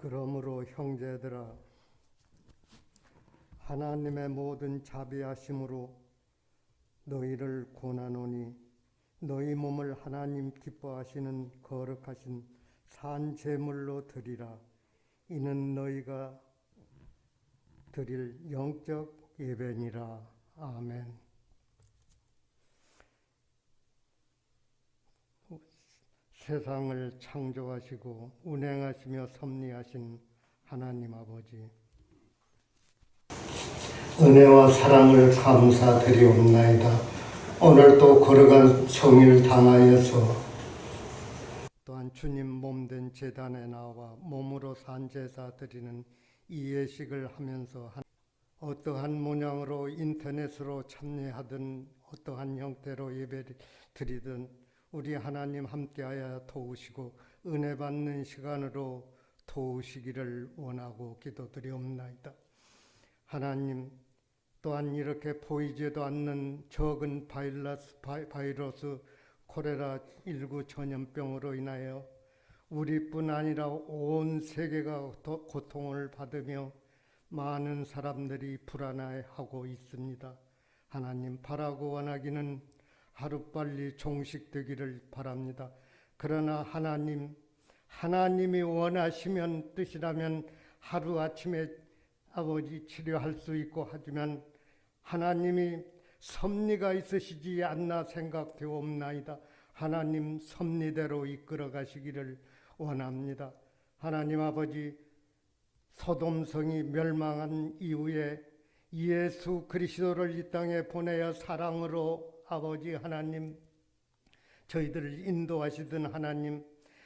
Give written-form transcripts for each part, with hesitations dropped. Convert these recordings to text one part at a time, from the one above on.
그러므로 형제들아, 하나님의 모든 자비하심으로 너희를 권하노니 너희 몸을 하나님 기뻐하시는 거룩하신 산 제물로 드리라. 이는 너희가 드릴 영적 예배니라. 아멘. 세상을 창조하시고 운행하시며 섭리하신 하나님 아버지, 은혜와 사랑을 감사드리옵나이다. 오늘도 거룩한 성일 당하여서 또한 주님 몸된 제단에 나와 몸으로 산제사 드리는 이 예식을 하면서 어떠한 모양으로 인터넷으로 참여하든 어떠한 형태로 예배를 드리든 우리 하나님 함께하여 도우시고 은혜 받는 시간으로 도우시기를 원하고 기도드리옵나이다. 하나님, 또한 이렇게 보이지도 않는 적은 바이러스 코레라19 전염병으로 인하여 우리뿐 아니라 온 세계가 고통을 받으며 많은 사람들이 불안해하고 있습니다. 하나님, 바라고 원하기는 하루빨리 종식되기를 바랍니다. 그러나 하나님이 원하시면 뜻이라면 하루아침에 아버지 치료할 수 있고 하지만 하나님이 섭리가 있으시지 않나 생각되옵나이다. 하나님 섭리대로 이끌어 가시기를 원합니다. 하나님 아버지, 소돔성이 멸망한 이후에 예수 그리스도를 이 땅에 보내어 사랑으로 아버지 하나님 저희들을 인도하시던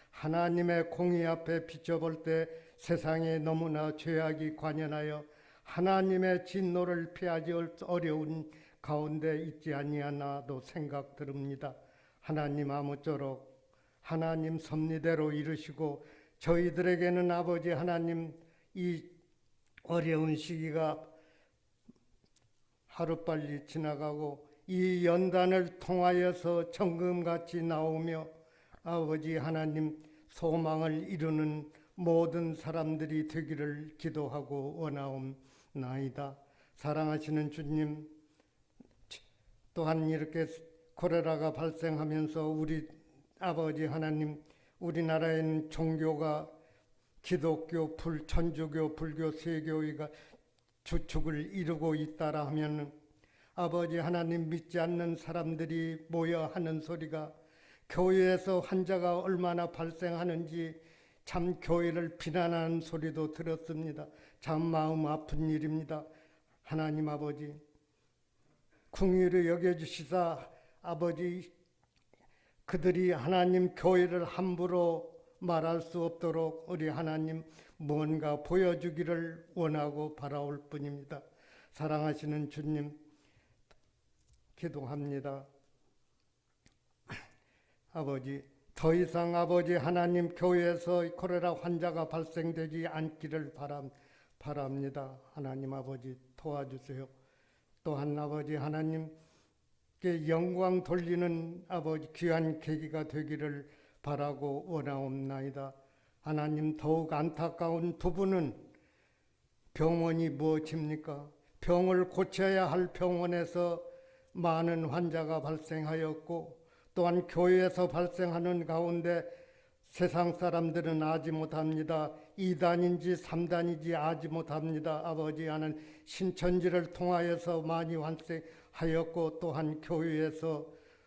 하나님의 공의 앞에 비춰볼 때 세상에 너무나 죄악이 관연하여 하나님의 진노를 피하기 어려운 가운데 있지 아니하나도 생각 들읍니다. 하나님, 아무쪼록 하나님 섭리대로 이루시고 저희들에게는 아버지 하나님 이 어려운 시기가 하루빨리 지나가고 이 연단을 통하여서 정금같이 나오며 아버지 하나님 소망을 이루는 모든 사람들이 되기를 기도하고 원하옵나이다. 사랑하시는 주님, 또한 이렇게 코레라가 발생하면서 우리 아버지 하나님, 우리나라에는 종교가 기독교, 천주교, 불교, 세교회가 주축을 이루고 있다라 하면 아버지 하나님, 믿지 않는 사람들이 모여 하는 소리가 교회에서 환자가 얼마나 발생하는지 참 교회를 비난하는 소리도 들었습니다. 참 마음 아픈 일입니다. 하나님 아버지, 긍휼히 여겨주시사 아버지 그들이 하나님 교회를 함부로 말할 수 없도록 우리 하나님 뭔가 보여주기를 원하고 바라올 뿐입니다. 사랑하시는 주님, 기도합니다. 아버지, 더 이상 아버지 하나님 교회에서 코레라 환자가 발생되지 않기를 바랍니다. 하나님 아버지 도와주세요. 또한 아버지 하나님께 영광 돌리는 아버지 귀한 계기가 되기를 바라고 원하옵나이다. 하나님, 더욱 안타까운 부분은 병원이 무엇입니까? 병을 고쳐야 할 병원에서 많은 환자가 발생하였고 또한 교회에서 발생하는 가운데 세상 사람들은 아지 못합니다. 2단인지 3단인지 아지 못합니다. 아버지 하는 신천지를 통하여서 많이 발생하였고 또한 교회에서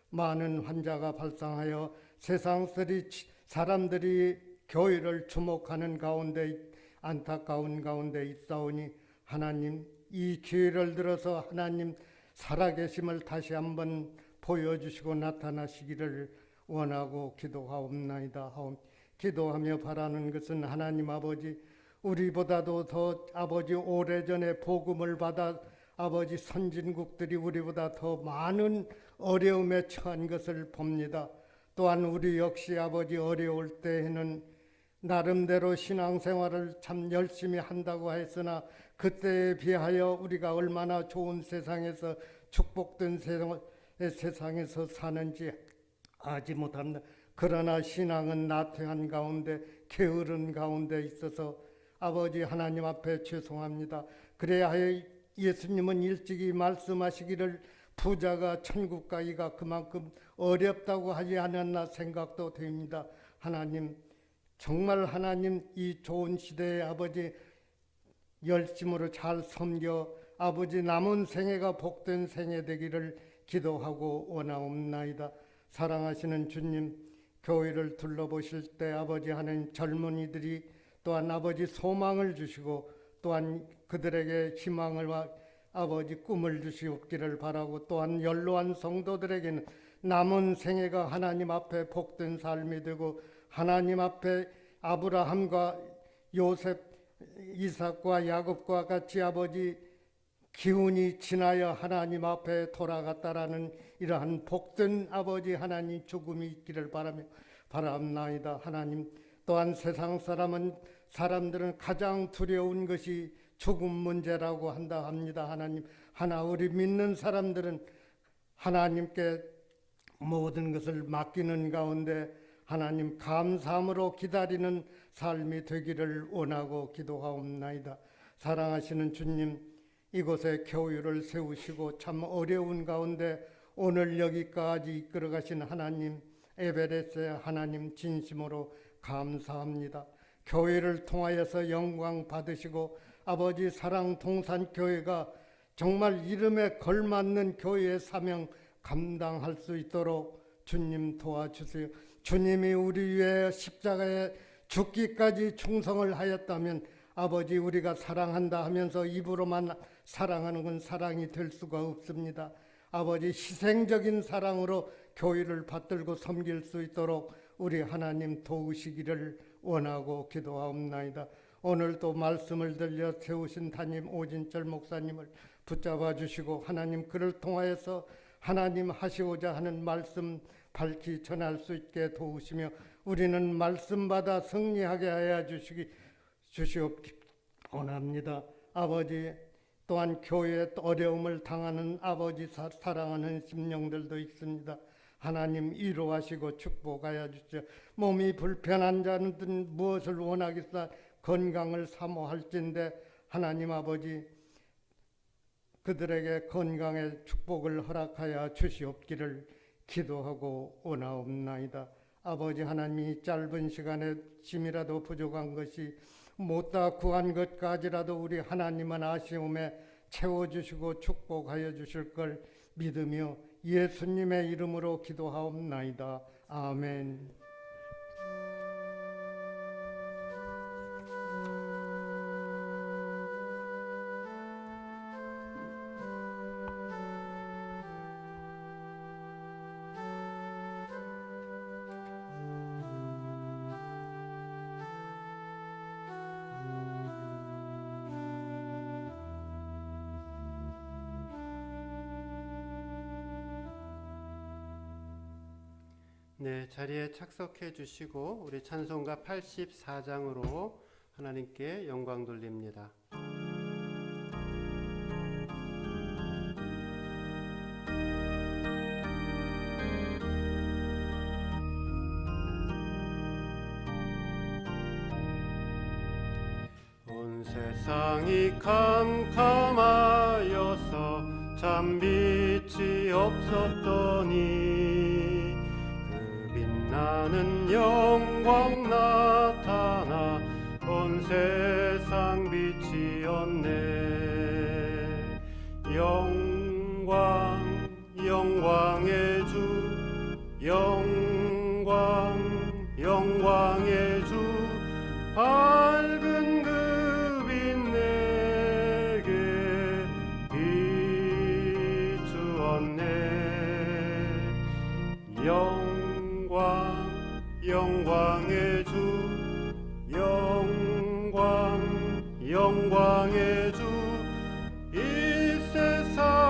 많은 환자가 발생하여 세상 사람들이 교회를 주목하는 가운데 안타까운 가운데 있사오니 하나님, 이 기회를 들어서 하나님 살아계심을 다시 한번 보여주시고 나타나시기를 원하고 기도하옵나이다. 기도하며 바라는 것은 하나님 아버지, 우리보다도 더 아버지 오래전에 복음을 받아 아버지 선진국들이 우리보다 더 많은 어려움에 처한 것을 봅니다. 또한 우리 역시 아버지 어려울 때에는 나름대로 신앙생활을 참 열심히 한다고 했으나 그때에 비하여 우리가 얼마나 좋은 세상에서 축복된 세상에서 사는지 아지 못합니다. 그러나 신앙은 나태한 가운데 게으른 가운데 있어서 아버지 하나님 앞에 죄송합니다. 그래야 하여 예수님은 일찍이 말씀하시기를 부자가 천국 가기가 그만큼 어렵다고 하지 않았나 생각도 됩니다. 하나님, 정말 하나님 이 좋은 시대에 아버지 열심으로 잘 섬겨 아버지 남은 생애가 복된 생애 되기를 기도하고 원하옵나이다. 사랑하시는 주님, 교회를 둘러보실 때 아버지 하는 젊은이들이 또한 아버지 소망을 주시고 또한 그들에게 희망을 아버지 꿈을 주시옵기를 바라고 또한 연로한 성도들에게는 남은 생애가 하나님 앞에 복된 삶이 되고 하나님 앞에 아브라함과 요셉, 이삭과 야곱과 같이 아버지 기운이 지나여 하나님 앞에 돌아갔다라는 이러한 복된 아버지 하나님 죽음이 있기를 바랍나이다. 하나님, 또한 세상 사람들은 가장 두려운 것이 죽음 문제라고 한다 합니다. 하나님, 하나 우리 믿는 사람들은 하나님께 모든 것을 맡기는 가운데 하나님 감사함으로 기다리는 삶이 되기를 원하고 기도하옵나이다. 사랑하시는 주님, 이곳에 교회를 세우시고 참 어려운 가운데 오늘 여기까지 이끌어 가신 하나님, 에베레스의 하나님 진심으로 감사합니다. 교회를 통하여서 영광 받으시고 아버지 사랑 동산교회가 정말 이름에 걸맞는 교회의 사명 감당할 수 있도록 주님 도와주세요. 주님이 우리 위해 십자가에 죽기까지 충성을 하였다면 아버지 우리가 사랑한다 하면서 입으로만 사랑하는 건 사랑이 될 수가 없습니다. 아버지 희생적인 사랑으로 교회를 받들고 섬길 수 있도록 우리 하나님 도우시기를 원하고 기도하옵나이다. 오늘도 말씀을 들려 세우신 담임 오진철 목사님을 붙잡아 주시고 하나님 그를 통하여서 하나님 하시고자 하는 말씀 밝히 전할 수 있게 도우시며 우리는 말씀받아 승리하게 하여 주시옵기 원합니다. 아버지, 또한 교회에 어려움을 당하는 아버지 사랑하는 심령들도 있습니다. 하나님 위로하시고 축복하여 주시오. 몸이 불편한 자는 무엇을 원하겠사 건강을 사모할진대 하나님 아버지 그들에게 건강의 축복을 허락하여 주시옵기를 기도하고 원하옵나이다. 아버지 하나님이 짧은 시간에 짐이라도 부족한 것이 못다 구한 것까지라도 우리 하나님은 아쉬움에 채워주시고 축복하여 주실 걸 믿으며 예수님의 이름으로 기도하옵나이다. 아멘. 네, 자리에 착석해 주시고 우리 찬송가 84장으로 하나님께 영광 돌립니다. 온 세상이 캄캄하여서 참 빛이 없었더니 나는 영광 나타나 온 세상 빛이었네. 영광 영광의 주 영광 영광의 주 밝은 그 빛 내게 비추었네. 영광의 주 영광의 주 이 세상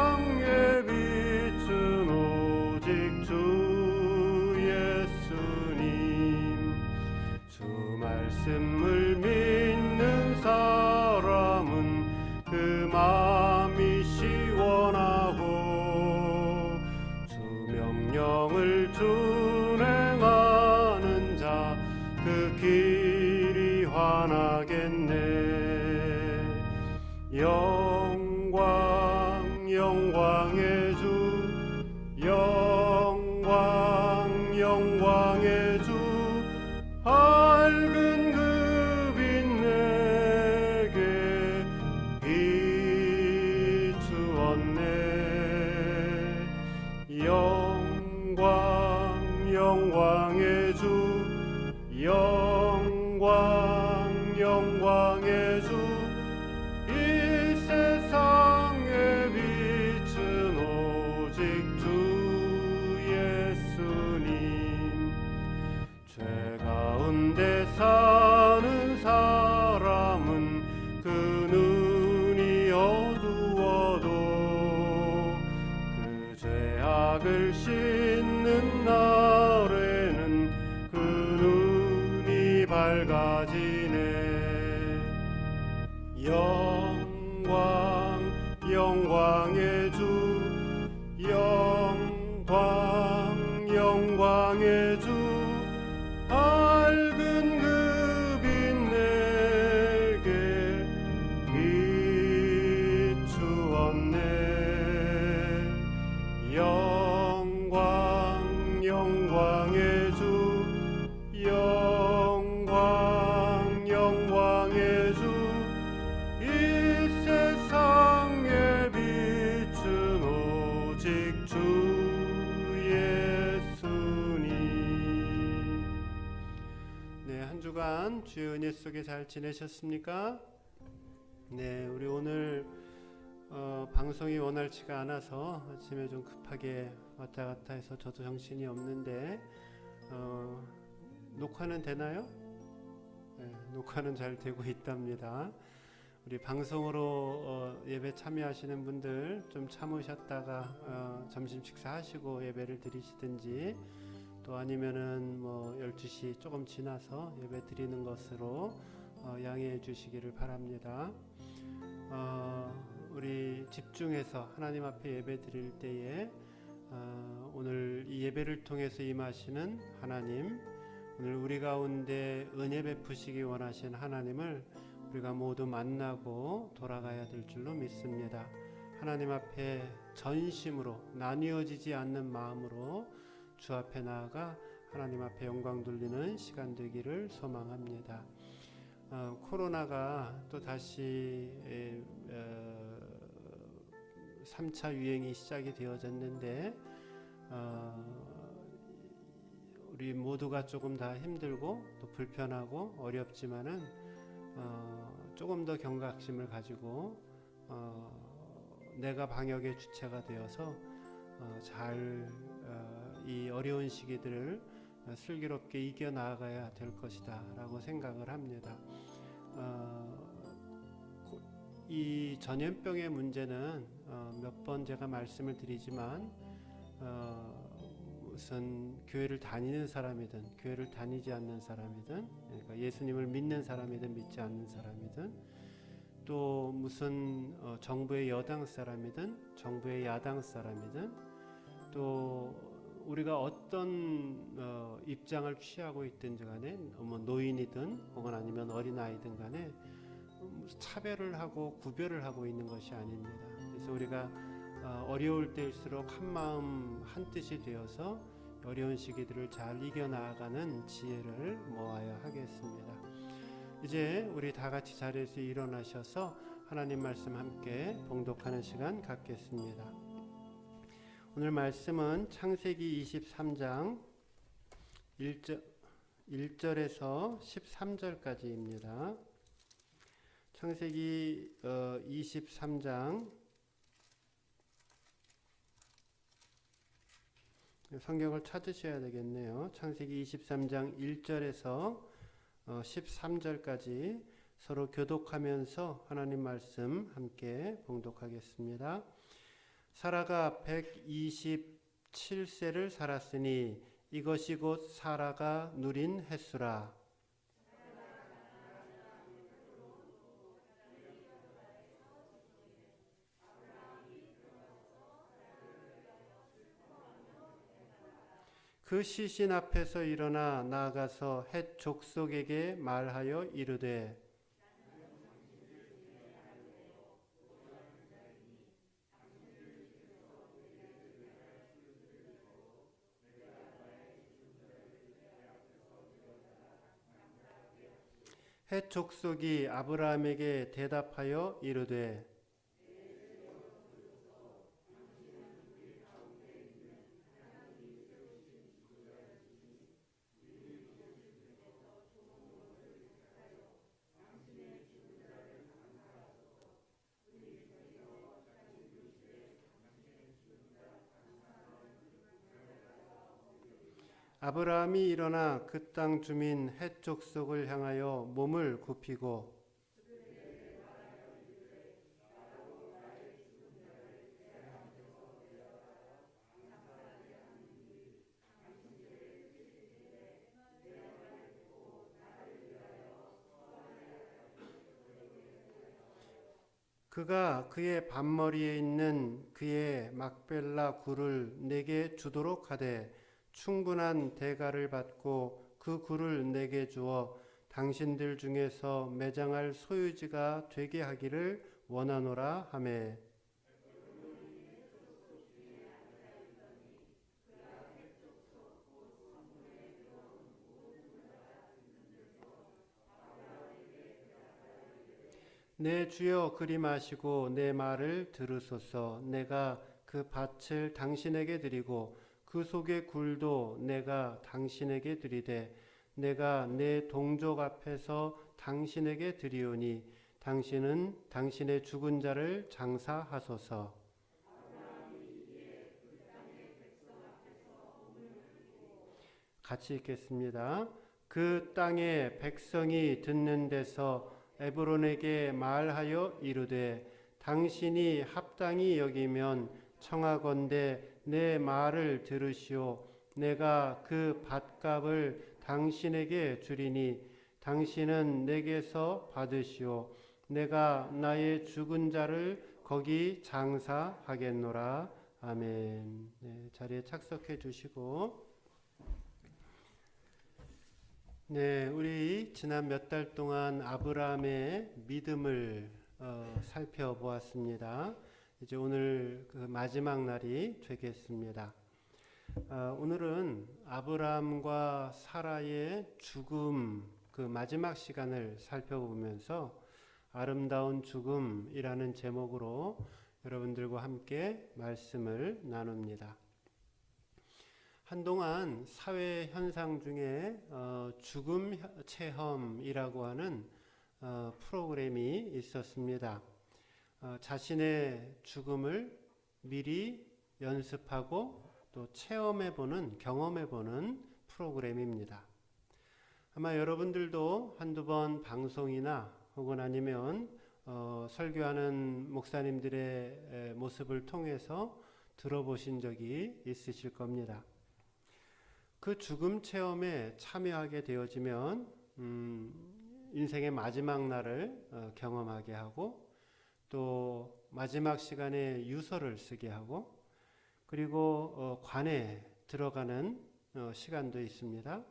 영광 영광의 주 영광 영광의 주 밝은 그 빛 내게 비추었네 영광 영광의 주 영광 영광의 주 이 세상에 빛은 오직 주 예수님 죄 가운데 사는 사람은 그 눈이 어두워도 그 죄악을 씻는 날에는 그 눈이 밝아지네 영광 영광의 주 영광 영광의 주 밝은 그 빛 내게 비추었네 영광 영광의 주 영광 영광의 주 이 세상에 빛은 오직 주 예수님. 네, 한 주간 주의 은혜 속에 잘 지내셨습니까? 네, 우리 오늘 방송이 원활치가 않아서 아침에 좀 급하게 왔다 갔다 해서 저도 정신이 없는데 녹화는 되나요? 네, 녹화는 잘 되고 있답니다. 우리 방송으로 예배 참여하시는 분들 좀 참으셨다가 점심 식사하시고 예배를 드리시든지 또 아니면은 뭐 12시 조금 지나서 예배 드리는 것으로 양해해 주시기를 바랍니다. 우리 집중해서 하나님 앞에 예배 드릴 때에 오늘 이 예배를 통해서 임하시는 하나님, 오늘 우리 가운데 은혜 베푸시기 원하신 하나님을 우리가 모두 만나고 돌아가야 될 줄로 믿습니다. 하나님 앞에 전심으로 나뉘어지지 않는 마음으로 주 앞에 나아가 하나님 앞에 영광 돌리는 시간 되기를 소망합니다. 코로나가 또 다시 3차 유행이 시작이 되어졌는데 우리 모두가 조금 다 힘들고 또 불편하고 어렵지만은 조금 더 경각심을 가지고 내가 방역의 주체가 되어서 잘 이 어려운 시기들을 슬기롭게 이겨나가야 될 것이다 라고 생각을 합니다. 이 전염병의 문제는 몇 번 제가 말씀을 드리지만 무슨 교회를 다니는 사람이든 교회를 다니지 않는 사람이든 그러니까 예수님을 믿는 사람이든 믿지 않는 사람이든 또 무슨 정부의 여당 사람이든 정부의 야당 사람이든 또 우리가 어떤 입장을 취하고 있든지 간에 뭐 노인이든 혹은 아니면 어린아이든 간에 차별을 하고 구별을 하고 있는 것이 아닙니다. 그래서 우리가 어려울 때일수록 한마음 한뜻이 되어서 어려운 시기들을 잘 이겨나가는 지혜를 모아야 하겠습니다. 이제 우리 다 같이 자리에서 일어나셔서 하나님 말씀 함께 봉독하는 시간 갖겠습니다. 오늘 말씀은 창세기 23장 1절에서 13절까지입니다. 창세기 23장 성경을 찾으셔야 되겠네요. 창세기 23장 1절에서 13절까지 서로 교독하면서 하나님 말씀 함께 봉독하겠습니다. 사라가 127세를 살았으니 이것이 곧 사라가 누린 횟수라. 그 시신 앞에서 일어나 나아가서 헷 족속에게 말하여 이르되 헷 족속이 아브라함에게 대답하여 이르되 아브라함이 일어나 그 땅 주민 헷 족속을 향하여 몸을 굽히고 그가 그의 반머리에 있는 그의 막벨라 굴을 내게 주도록 하되 충분한 대가를 받고 그 굴을 내게 주어 당신들 중에서 매장할 소유지가 되게 하기를 원하노라 하매 내 주여 그리 마시고 내 말을 들으소서. 내가 그 밭을 당신에게 드리고 그 속의 굴도 내가 당신에게 드리되 내가 내 동족 앞에서 당신에게 드리오니 당신은 당신의 죽은 자를 장사하소서. 같이 읽겠습니다. 그 땅의 백성이 듣는 데서 에브론에게 말하여 이르되 당신이 합당히 여기면 청하건대 내 말을 들으시오. 내가 그 밭값을 당신에게 주리니 당신은 내게서 받으시오. 내가 나의 죽은 자를 거기 장사하겠노라. 아멘. 네, 자리에 착석해 주시고 네, 우리 지난 몇 달 동안 아브라함의 믿음을 살펴보았습니다. 이제 오늘 그 마지막 날이 되겠습니다. 오늘은 아브라함과 사라의 죽음 그 마지막 시간을 살펴보면서 아름다운 죽음이라는 제목으로 여러분들과 함께 말씀을 나눕니다. 한동안 사회 현상 중에 죽음 체험이라고 하는 프로그램이 있었습니다. 자신의 죽음을 미리 연습하고 또 체험해보는, 경험해보는 프로그램입니다. 아마 여러분들도 한두 번 방송이나 혹은 아니면 설교하는 목사님들의 모습을 통해서 들어보신 적이 있으실 겁니다. 그 죽음 체험에 참여하게 되어지면 인생의 마지막 날을 경험하게 하고 또 마지막 시간에 유서를 쓰게 하고 그리고 관에 들어가는 시간도 있습니다.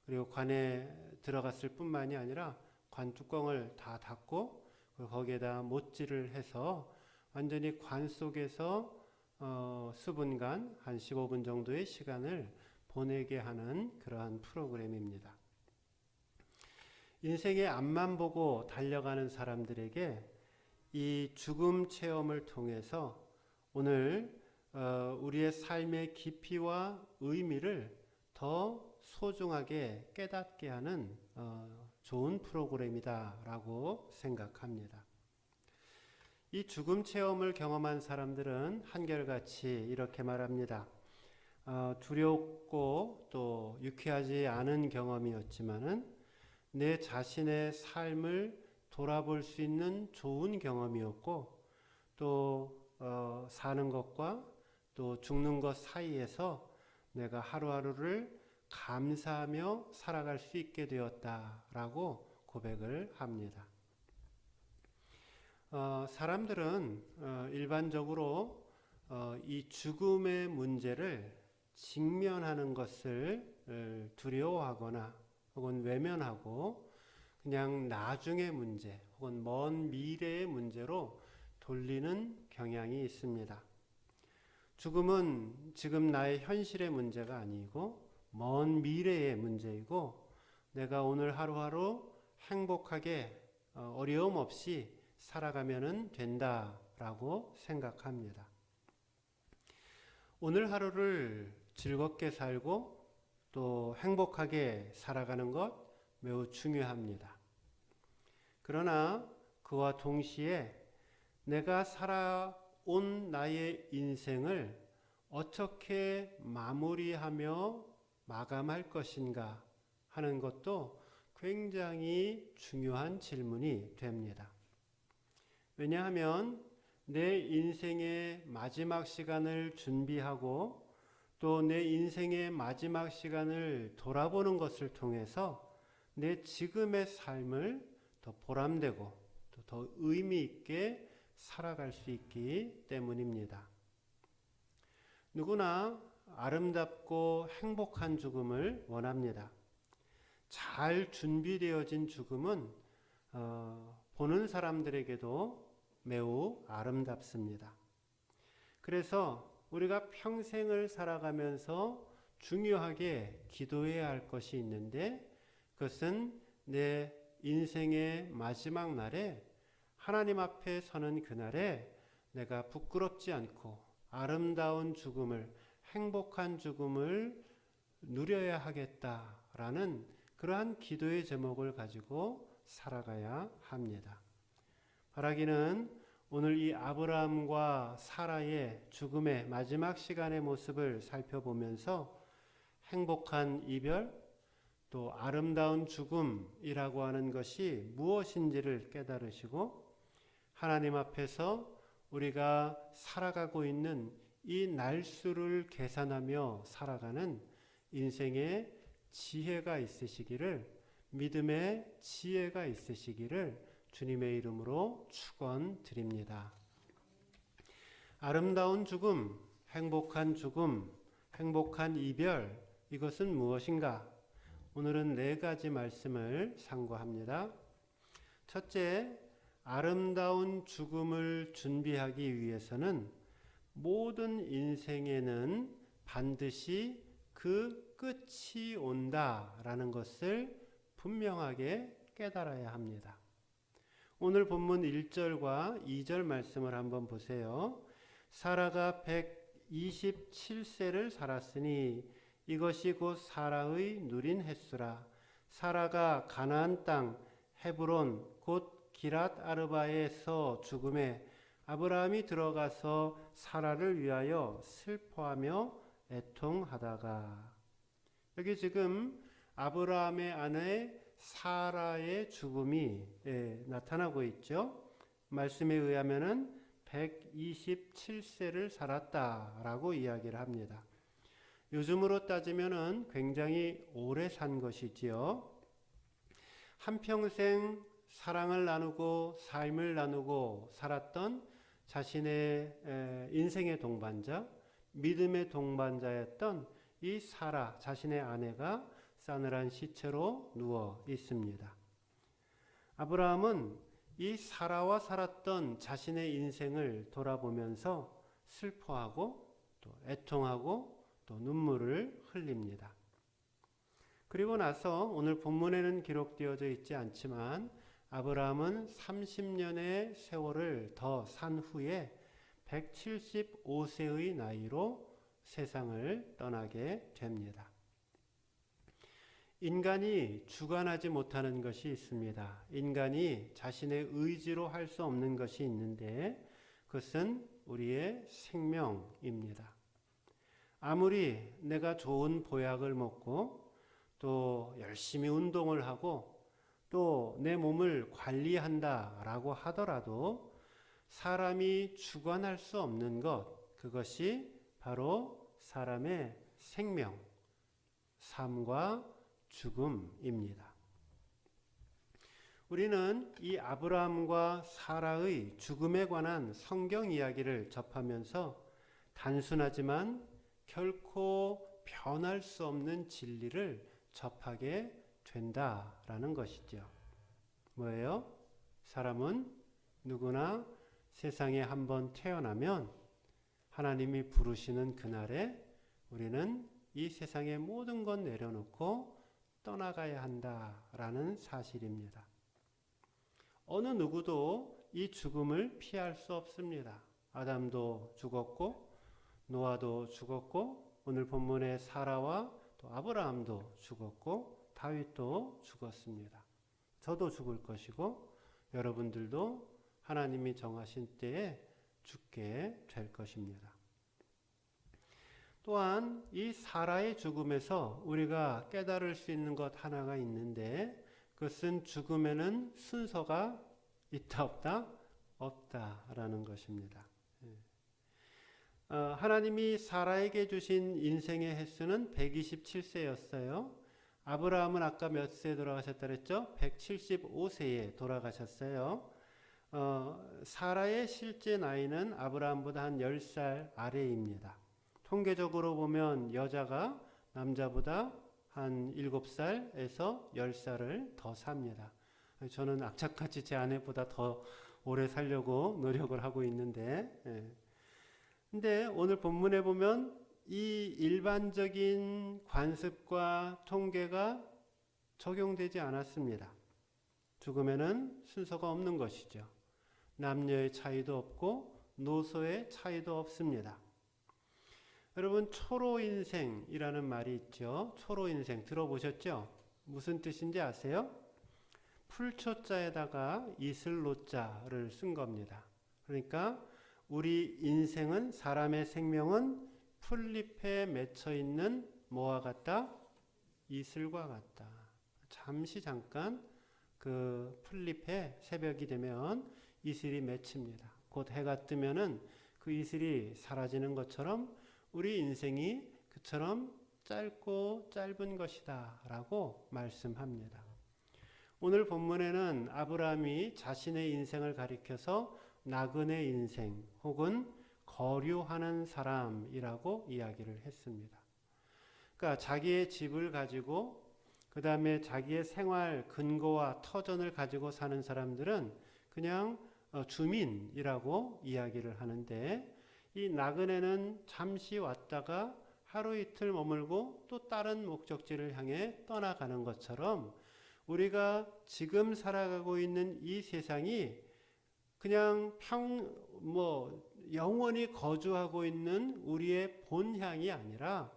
그리고 관에 들어갔을 뿐만이 아니라 관 뚜껑을 다 닫고 거기에다 못질을 해서 완전히 관 속에서 수분간 한 15분 정도의 시간을 보내게 하는 그러한 프로그램입니다. 인생의 앞만 보고 달려가는 사람들에게 이 죽음 체험을 통해서 오늘 우리의 삶의 깊이와 의미를 더 소중하게 깨닫게 하는 좋은 프로그램이다라고 생각합니다. 이 죽음 체험을 경험한 사람들은 한결같이 이렇게 말합니다. 두렵고 또 유쾌하지 않은 경험이었지만은 내 자신의 삶을 돌아볼 수 있는 좋은 경험이었고 또 사는 것과 또 죽는 것 사이에서 내가 하루하루를 감사하며 살아갈 수 있게 되었다라고 고백을 합니다. 사람들은 일반적으로 이 죽음의 문제를 직면하는 것을 두려워하거나 혹은 외면하고 그냥 나중의 문제 혹은 먼 미래의 문제로 돌리는 경향이 있습니다. 죽음은 지금 나의 현실의 문제가 아니고 먼 미래의 문제이고 내가 오늘 하루하루 행복하게 어려움 없이 살아가면 된다라고 생각합니다. 오늘 하루를 즐겁게 살고 또 행복하게 살아가는 것 매우 중요합니다. 그러나 그와 동시에 내가 살아온 나의 인생을 어떻게 마무리하며 마감할 것인가 하는 것도 굉장히 중요한 질문이 됩니다. 왜냐하면 내 인생의 마지막 시간을 준비하고 또 내 인생의 마지막 시간을 돌아보는 것을 통해서 내 지금의 삶을 더 보람되고 또 더 의미 있게 살아갈 수 있기 때문입니다. 누구나 아름답고 행복한 죽음을 원합니다. 잘 준비되어진 죽음은 보는 사람들에게도 매우 아름답습니다. 그래서 우리가 평생을 살아가면서 중요하게 기도해야 할 것이 있는데 그것은 내 인생의 마지막 날에 하나님 앞에 서는 그날에 내가 부끄럽지 않고 아름다운 죽음을, 행복한 죽음을 누려야 하겠다라는 그러한 기도의 제목을 가지고 살아가야 합니다. 바라기는 오늘 이 아브라함과 사라의 죽음의 마지막 시간의 모습을 살펴보면서 행복한 이별, 또 아름다운 죽음이라고 하는 것이 무엇인지를 깨달으시고 하나님 앞에서 우리가 살아가고 있는 이 날수를 계산하며 살아가는 인생의 지혜가 있으시기를, 믿음의 지혜가 있으시기를 주님의 이름으로 축원드립니다. 아름다운 죽음, 행복한 이별, 이것은 무엇인가? 오늘은 4가지 말씀을 상고합니다. 첫째, 아름다운 죽음을 준비하기 위해서는 모든 인생에는 반드시 그 끝이 온다라는 것을 분명하게 깨달아야 합니다. 오늘 본문 1절과 2절 말씀을 한번 보세요. 사라가 127세를 살았으니 이것이 곧 사라의 누린 횟수라. 사라가 가나안 땅 헤브론 곧 기랏 아르바에서 죽음에 아브라함이 들어가서 사라를 위하여 슬퍼하며 애통하다가. 여기 지금 아브라함의 아내 사라의 죽음이 나타나고 있죠. 말씀에 의하면은 127세를 살았다라고 이야기를 합니다. 요즘으로 따지면은 굉장히 오래 산 것이지요. 한평생 사랑을 나누고 삶을 나누고 살았던 자신의 인생의 동반자, 믿음의 동반자였던 이 사라, 자신의 아내가 싸늘한 시체로 누워 있습니다. 아브라함은 이 사라와 살았던 자신의 인생을 돌아보면서 슬퍼하고 또 애통하고 또 눈물을 흘립니다. 그리고 나서 오늘 본문에는 기록되어져 있지 않지만 아브라함은 30년의 세월을 더 산 후에 175세의 나이로 세상을 떠나게 됩니다. 인간이 주관하지 못하는 것이 있습니다. 인간이 자신의 의지로 할 수 없는 것이 있는데 그것은 우리의 생명입니다. 아무리 내가 좋은 보약을 먹고 또 열심히 운동을 하고 또 내 몸을 관리한다라고 하더라도 사람이 주관할 수 없는 것, 그것이 바로 사람의 생명, 삶과 죽음입니다. 우리는 이 아브라함과 사라의 죽음에 관한 성경 이야기를 접하면서 단순하지만 결코 변할 수 없는 진리를 접하게 된다라는 것이죠. 뭐예요? 사람은 누구나 세상에 한번 태어나면 하나님이 부르시는 그날에 우리는 이 세상의 모든 것 내려놓고 떠나가야 한다라는 사실입니다. 어느 누구도 이 죽음을 피할 수 없습니다. 아담도 죽었고 노아도 죽었고 오늘 본문의 사라와 또 아브라함도 죽었고 다윗도 죽었습니다. 저도 죽을 것이고 여러분들도 하나님이 정하신 때에 죽게 될 것입니다. 또한 이 사라의 죽음에서 우리가 깨달을 수 있는 것 하나가 있는데 그것은 죽음에는 순서가 있다 없다? 없다라는 것입니다. 하나님이 사라에게 주신 인생의 횟수는 127세였어요. 아브라함은 아까 몇 세에 돌아가셨다 그랬죠? 175세에 돌아가셨어요. 사라의 실제 나이는 아브라함보다 한 10살 아래입니다. 통계적으로 보면 여자가 남자보다 한 7살에서 10살을 더 삽니다. 저는 악착같이 제 아내보다 더 오래 살려고 노력을 하고 있는데 근데 오늘 본문에 보면 이 일반적인 관습과 통계가 적용되지 않았습니다. 죽음에는 순서가 없는 것이죠. 남녀의 차이도 없고 노소의 차이도 없습니다. 여러분 초로인생이라는 말이 있죠. 초로인생 들어보셨죠? 무슨 뜻인지 아세요? 풀초자에다가 이슬로자를 쓴 겁니다. 그러니까 우리 인생은 사람의 생명은 풀잎에 맺혀 있는 뭐와 같다? 이슬과 같다. 잠깐 그 풀잎에 새벽이 되면 이슬이 맺힙니다. 곧 해가 뜨면은 그 이슬이 사라지는 것처럼 우리 인생이 그처럼 짧고 짧은 것이다 라고 말씀합니다. 오늘 본문에는 아브라함이 자신의 인생을 가리켜서 나그네 인생 혹은 거류하는 사람이라고 이야기를 했습니다. 그러니까 자기의 집을 가지고 그 다음에 자기의 생활 근거와 터전을 가지고 사는 사람들은 그냥 주민이라고 이야기를 하는데 이 나그네는 잠시 왔다가 하루 이틀 머물고 또 다른 목적지를 향해 떠나가는 것처럼 우리가 지금 살아가고 있는 이 세상이 그냥 영원히 거주하고 있는 우리의 본향이 아니라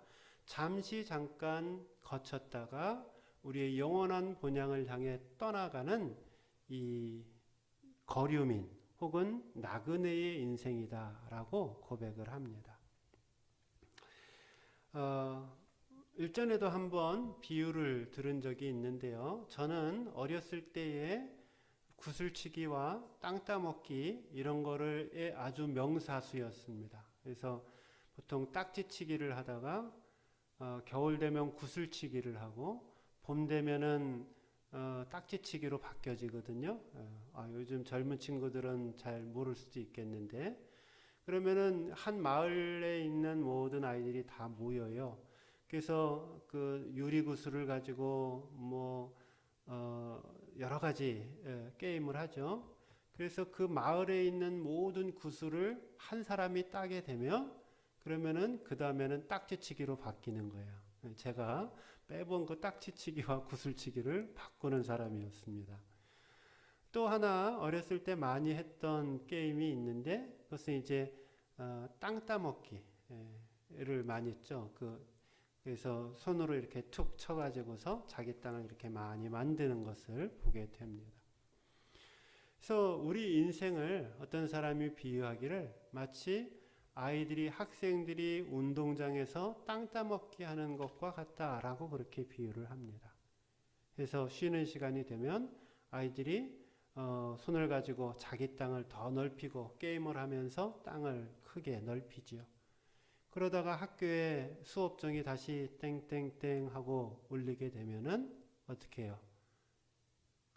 잠시 잠깐 거쳤다가 우리의 영원한 본향을 향해 떠나가는 이 거류민 혹은 나그네의 인생이다라고 고백을 합니다. 일전에도 한번 비유를 들은 적이 있는데요. 저는 어렸을 때에 구슬치기와 땅 따먹기 이런 거를 아주 명사수였습니다. 그래서 보통 딱지치기를 하다가 겨울 되면 구슬치기를 하고 봄 되면은 딱지치기로 바뀌어지거든요. 요즘 젊은 친구들은 잘 모를 수도 있겠는데 그러면은 한 마을에 있는 모든 아이들이 다 모여요. 그래서 그 유리구슬을 가지고 여러 가지 게임을 하죠. 그래서 그 마을에 있는 모든 구슬을 한 사람이 따게 되면 그러면은 그 다음에는 딱지치기로 바뀌는 거예요. 제가 매번 그 딱지치기와 구슬치기를 바꾸는 사람이었습니다. 또 하나 어렸을 때 많이 했던 게임이 있는데 그것은 이제 땅 따먹기를 많이 했죠. 그래서 손으로 이렇게 툭 쳐가지고서 자기 땅을 이렇게 많이 만드는 것을 보게 됩니다. 그래서 우리 인생을 어떤 사람이 비유하기를 마치 학생들이 운동장에서 땅 따먹기 하는 것과 같다라고 그렇게 비유를 합니다. 그래서 쉬는 시간이 되면 아이들이 손을 가지고 자기 땅을 더 넓히고 게임을 하면서 땅을 크게 넓히지요. 그러다가 학교에 수업정이 다시 땡땡땡 하고 울리게 되면은 어떻게 해요?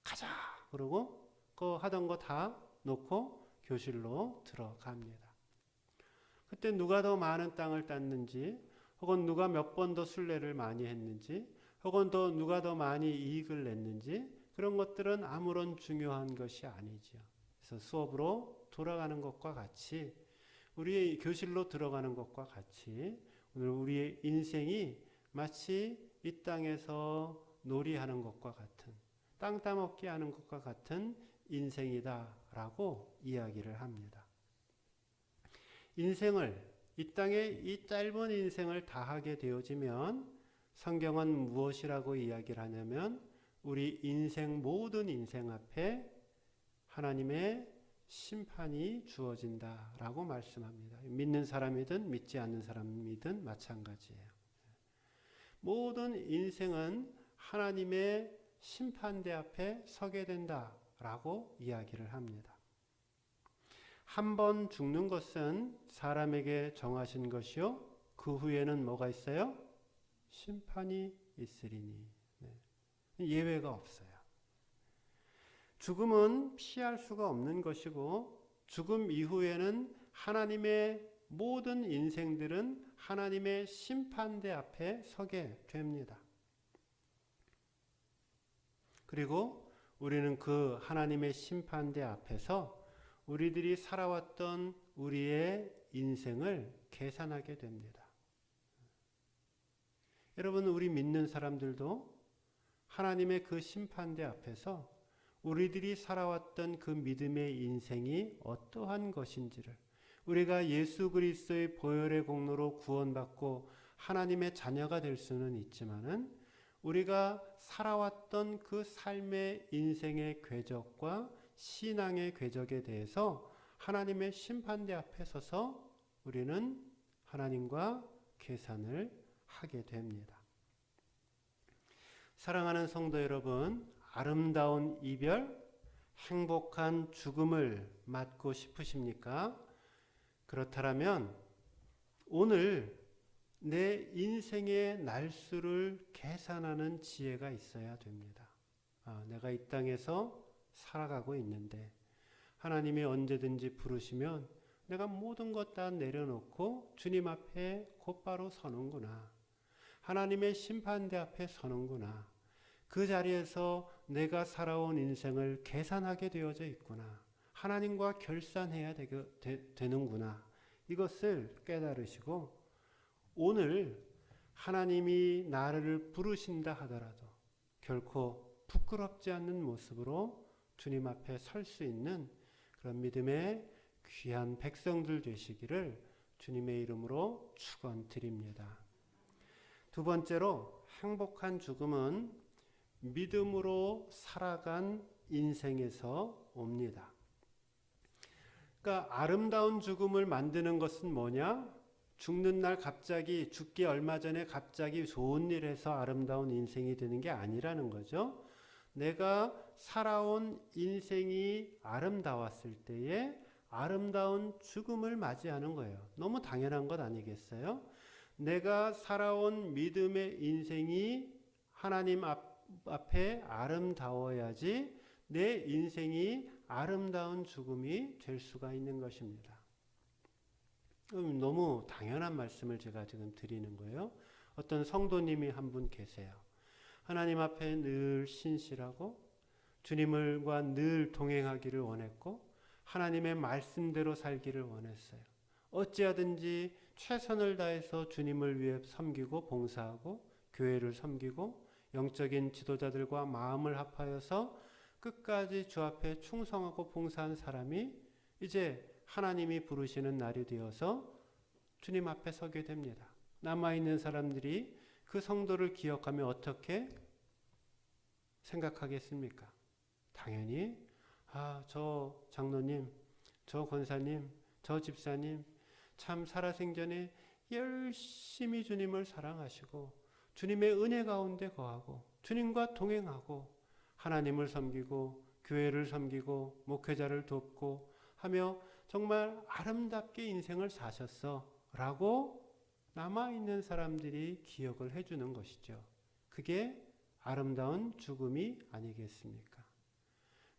가자! 그러고 그 하던 거 다 놓고 교실로 들어갑니다. 그때 누가 더 많은 땅을 땄는지 혹은 누가 몇 번 더 순례를 많이 했는지 혹은 누가 더 많이 이익을 냈는지 그런 것들은 아무런 중요한 것이 아니죠. 그래서 수업으로 돌아가는 것과 같이 우리의 교실로 들어가는 것과 같이 오늘 우리의 인생이 마치 이 땅에서 놀이하는 것과 같은 땅 따먹기 하는 것과 같은 인생이다라고 이야기를 합니다. 인생을 이 땅에 이 짧은 인생을 다하게 되어지면 성경은 무엇이라고 이야기를 하냐면 우리 인생 모든 인생 앞에 하나님의 심판이 주어진다라고 말씀합니다. 믿는 사람이든 믿지 않는 사람이든 마찬가지예요. 모든 인생은 하나님의 심판대 앞에 서게 된다라고 이야기를 합니다. 한 번 죽는 것은 사람에게 정하신 것이요 그 후에는 뭐가 있어요? 심판이 있으리니. 예외가 없어요. 죽음은 피할 수가 없는 것이고 죽음 이후에는 하나님의 모든 인생들은 하나님의 심판대 앞에 서게 됩니다. 그리고 우리는 그 하나님의 심판대 앞에서 우리들이 살아왔던 우리의 인생을 계산하게 됩니다. 여러분, 우리 믿는 사람들도 하나님의 그 심판대 앞에서 우리들이 살아왔던 그 믿음의 인생이 어떠한 것인지를, 우리가 예수 그리스도의 보혈의 공로로 구원받고 하나님의 자녀가 될 수는 있지만은 우리가 살아왔던 그 삶의 인생의 궤적과 신앙의 궤적에 대해서 하나님의 심판대 앞에 서서 우리는 하나님과 계산을 하게 됩니다. 사랑하는 성도 여러분, 아름다운 이별, 행복한 죽음을 맞고 싶으십니까? 그렇다면 오늘 내 인생의 날수를 계산하는 지혜가 있어야 됩니다. 내가 이 땅에서 살아가고 있는데 하나님이 언제든지 부르시면 내가 모든 것 다 내려놓고 주님 앞에 곧바로 서는구나. 하나님의 심판대 앞에 서는구나. 그 자리에서 내가 살아온 인생을 계산하게 되어져 있구나. 하나님과 결산해야 되는구나. 이것을 깨달으시고 오늘 하나님이 나를 부르신다 하더라도 결코 부끄럽지 않는 모습으로 주님 앞에 설 수 있는 그런 믿음의 귀한 백성들 되시기를 주님의 이름으로 축원드립니다. 두 번째로 행복한 죽음은 믿음으로 살아간 인생에서 옵니다. 그러니까 아름다운 죽음을 만드는 것은 뭐냐? 죽는 날 갑자기 죽기 얼마 전에 갑자기 좋은 일 해서 아름다운 인생이 되는 게 아니라는 거죠. 내가 살아온 인생이 아름다웠을 때에 아름다운 죽음을 맞이하는 거예요. 너무 당연한 것 아니겠어요? 내가 살아온 믿음의 인생이 하나님 앞에 아름다워야지 내 인생이 아름다운 죽음이 될 수가 있는 것입니다. 너무 당연한 말씀을 제가 지금 드리는 거예요. 어떤 성도님이 한 분 계세요. 하나님 앞에 늘 신실하고 주님과 늘 동행하기를 원했고 하나님의 말씀대로 살기를 원했어요. 어찌하든지 최선을 다해서 주님을 위해 섬기고 봉사하고 교회를 섬기고 영적인 지도자들과 마음을 합하여서 끝까지 주 앞에 충성하고 봉사한 사람이 이제 하나님이 부르시는 날이 되어서 주님 앞에 서게 됩니다. 남아있는 사람들이 그 성도를 기억하며 어떻게 생각하겠습니까? 당연히 저 장로님, 저 권사님, 저 집사님 참 살아생전에 열심히 주님을 사랑하시고 주님의 은혜 가운데 거하고 주님과 동행하고 하나님을 섬기고 교회를 섬기고 목회자를 돕고 하며 정말 아름답게 인생을 사셨어 라고 남아있는 사람들이 기억을 해주는 것이죠. 그게 아름다운 죽음이 아니겠습니까?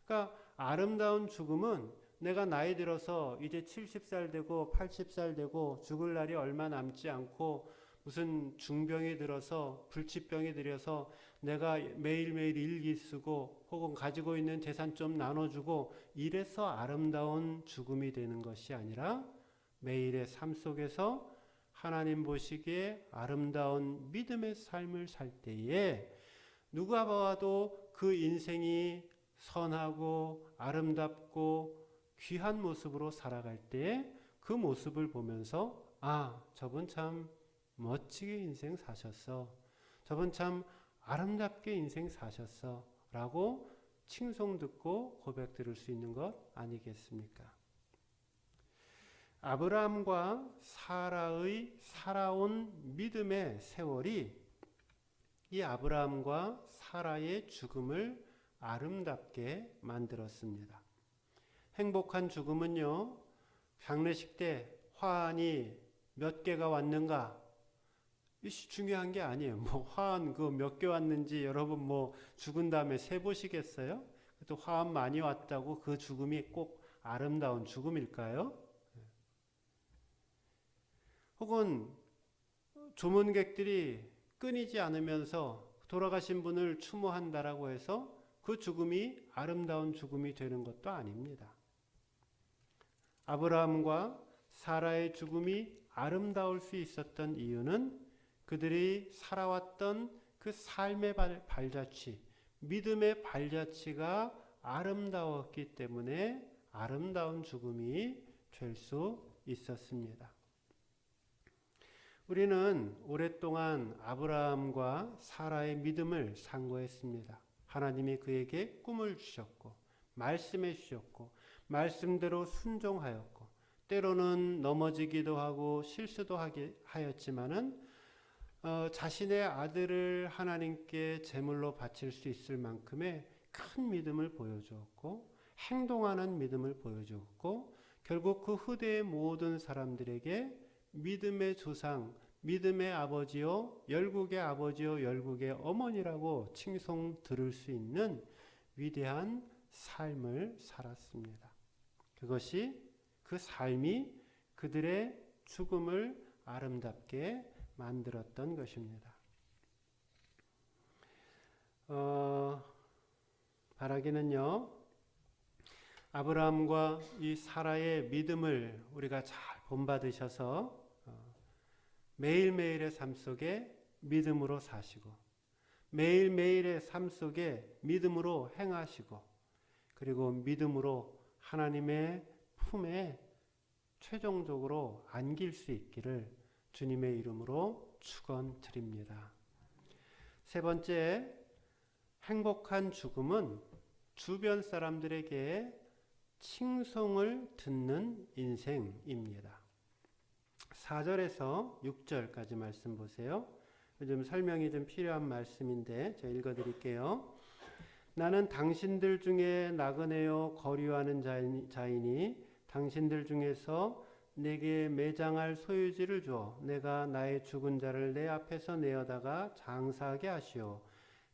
그러니까 아름다운 죽음은 내가 나이 들어서 이제 70살 되고 80살 되고 죽을 날이 얼마 남지 않고 무슨 중병이 들어서 불치병이 들어서 내가 매일매일 일기 쓰고 혹은 가지고 있는 재산 좀 나눠주고 이래서 아름다운 죽음이 되는 것이 아니라 매일의 삶 속에서 하나님 보시기에 아름다운 믿음의 삶을 살 때에 누가 봐도 그 인생이 선하고 아름답고 귀한 모습으로 살아갈 때 그 모습을 보면서 아, 저분 참 멋지게 인생 사셨어. 저분 참 아름답게 인생 사셨어. 라고 칭송 듣고 고백 들을 수 있는 것 아니겠습니까? 아브라함과 사라의 살아온 믿음의 세월이 이 아브라함과 사라의 죽음을 아름답게 만들었습니다. 행복한 죽음은요, 장례식 때 화환이 몇 개가 왔는가? 이것이 중요한 게 아니에요. 뭐 화환 그 몇 개 왔는지 여러분 뭐 죽은 다음에 세보시겠어요? 또 화환 많이 왔다고 그 죽음이 꼭 아름다운 죽음일까요? 혹은 조문객들이 끊이지 않으면서 돌아가신 분을 추모한다라고 해서 그 죽음이 아름다운 죽음이 되는 것도 아닙니다. 아브라함과 사라의 죽음이 아름다울 수 있었던 이유는 그들이 살아왔던 그 삶의 발자취, 믿음의 발자취가 아름다웠기 때문에 아름다운 죽음이 될 수 있었습니다. 우리는 오랫동안 아브라함과 사라의 믿음을 상고했습니다. 하나님이 그에게 꿈을 주셨고 말씀해 주셨고 말씀대로 순종하였고 때로는 넘어지기도 하고 실수도 하였지만은 자신의 아들을 하나님께 제물로 바칠 수 있을 만큼의 큰 믿음을 보여주었고 행동하는 믿음을 보여주었고 결국 그 후대의 모든 사람들에게 믿음의 조상, 믿음의 아버지요, 열국의 아버지요, 열국의 어머니라고 칭송 들을 수 있는 위대한 삶을 살았습니다. 그것이 그 삶이 그들의 죽음을 아름답게 만들었던 것입니다. 바라기는요, 아브라함과 이 사라의 믿음을 우리가 잘 본받으셔서 매일매일의 삶 속에 믿음으로 사시고 매일매일의 삶 속에 믿음으로 행하시고 그리고 믿음으로 하나님의 품에 최종적으로 안길 수 있기를 주님의 이름으로 축원드립니다. 세 번째, 행복한 죽음은 주변 사람들에게 칭송을 듣는 인생입니다. 4절에서 6절까지 말씀 보세요. 좀 설명이 좀 필요한 말씀인데 제가 읽어드릴게요. 나는 당신들 중에 나그네요 거류하는 자이니 당신들 중에서 내게 매장할 소유지를 줘 내가 나의 죽은 자를 내 앞에서 내어다가 장사하게 하시오.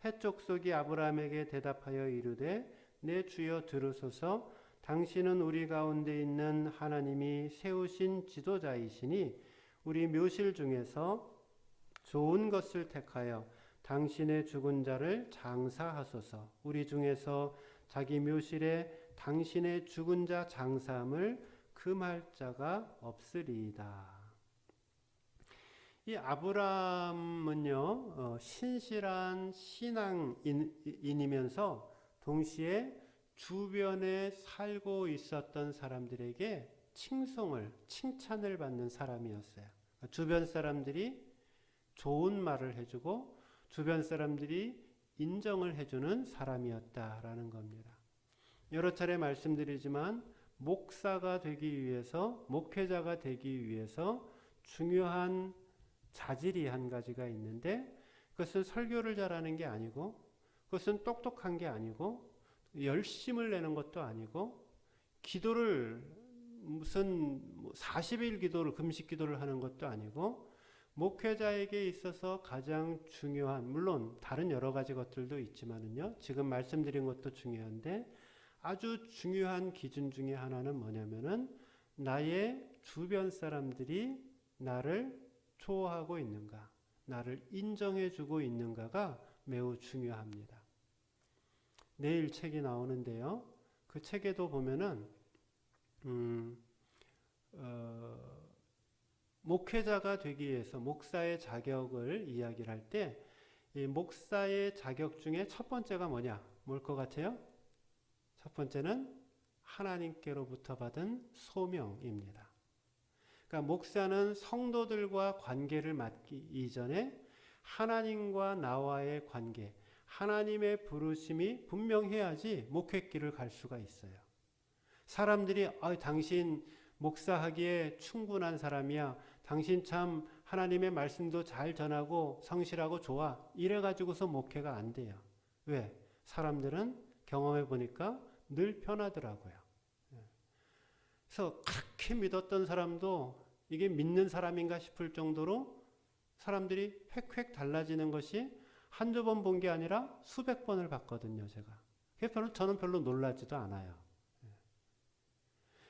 헷족속이 아브라함에게 대답하여 이르되 내 주여 들으소서. 당신은 우리 가운데 있는 하나님이 세우신 지도자이시니 우리 묘실 중에서 좋은 것을 택하여 당신의 죽은 자를 장사하소서. 우리 중에서 자기 묘실에 당신의 죽은 자 장사함을 금할 자가 없으리이다. 이 아브라함은요, 신실한 신앙인이면서 동시에 주변에 살고 있었던 사람들에게 칭찬을 받는 사람이었어요. 주변 사람들이 좋은 말을 해주고 주변 사람들이 인정을 해주는 사람이었다라는 겁니다. 여러 차례 말씀드리지만 목사가 되기 위해서, 목회자가 되기 위해서 중요한 자질이 한 가지가 있는데 그것은 설교를 잘하는 게 아니고 그것은 똑똑한 게 아니고 열심을 내는 것도 아니고 기도를 무슨 40일 기도를 금식 기도를 하는 것도 아니고 목회자에게 있어서 가장 중요한 물론 다른 여러 가지 것들도 있지만은요. 지금 말씀드린 것도 중요한데 아주 중요한 기준 중에 하나는 뭐냐면은 나의 주변 사람들이 나를 좋아하고 있는가, 나를 인정해주고 있는가가 매우 중요합니다. 내일 책이 나오는데요. 그 책에도 보면은 목회자가 되기 위해서 목사의 자격을 이야기를 할 때 이 목사의 자격 중에 첫 번째가 뭐냐? 뭘 것 같아요? 첫 번째는 하나님께로부터 받은 소명입니다. 그러니까 목사는 성도들과 관계를 맺기 이전에 하나님과 나와의 관계, 하나님의 부르심이 분명해야지 목회길을 갈 수가 있어요. 사람들이 당신 목사하기에 충분한 사람이야. 당신 참 하나님의 말씀도 잘 전하고 성실하고 좋아. 이래가지고서 목회가 안 돼요. 왜? 사람들은 경험해 보니까 늘 변하더라고요. 그래서 그렇게 믿었던 사람도 이게 믿는 사람인가 싶을 정도로 사람들이 획획 달라지는 것이 한두 번 본 게 아니라 수백 번을 봤거든요, 제가. 그래서 저는 별로 놀라지도 않아요.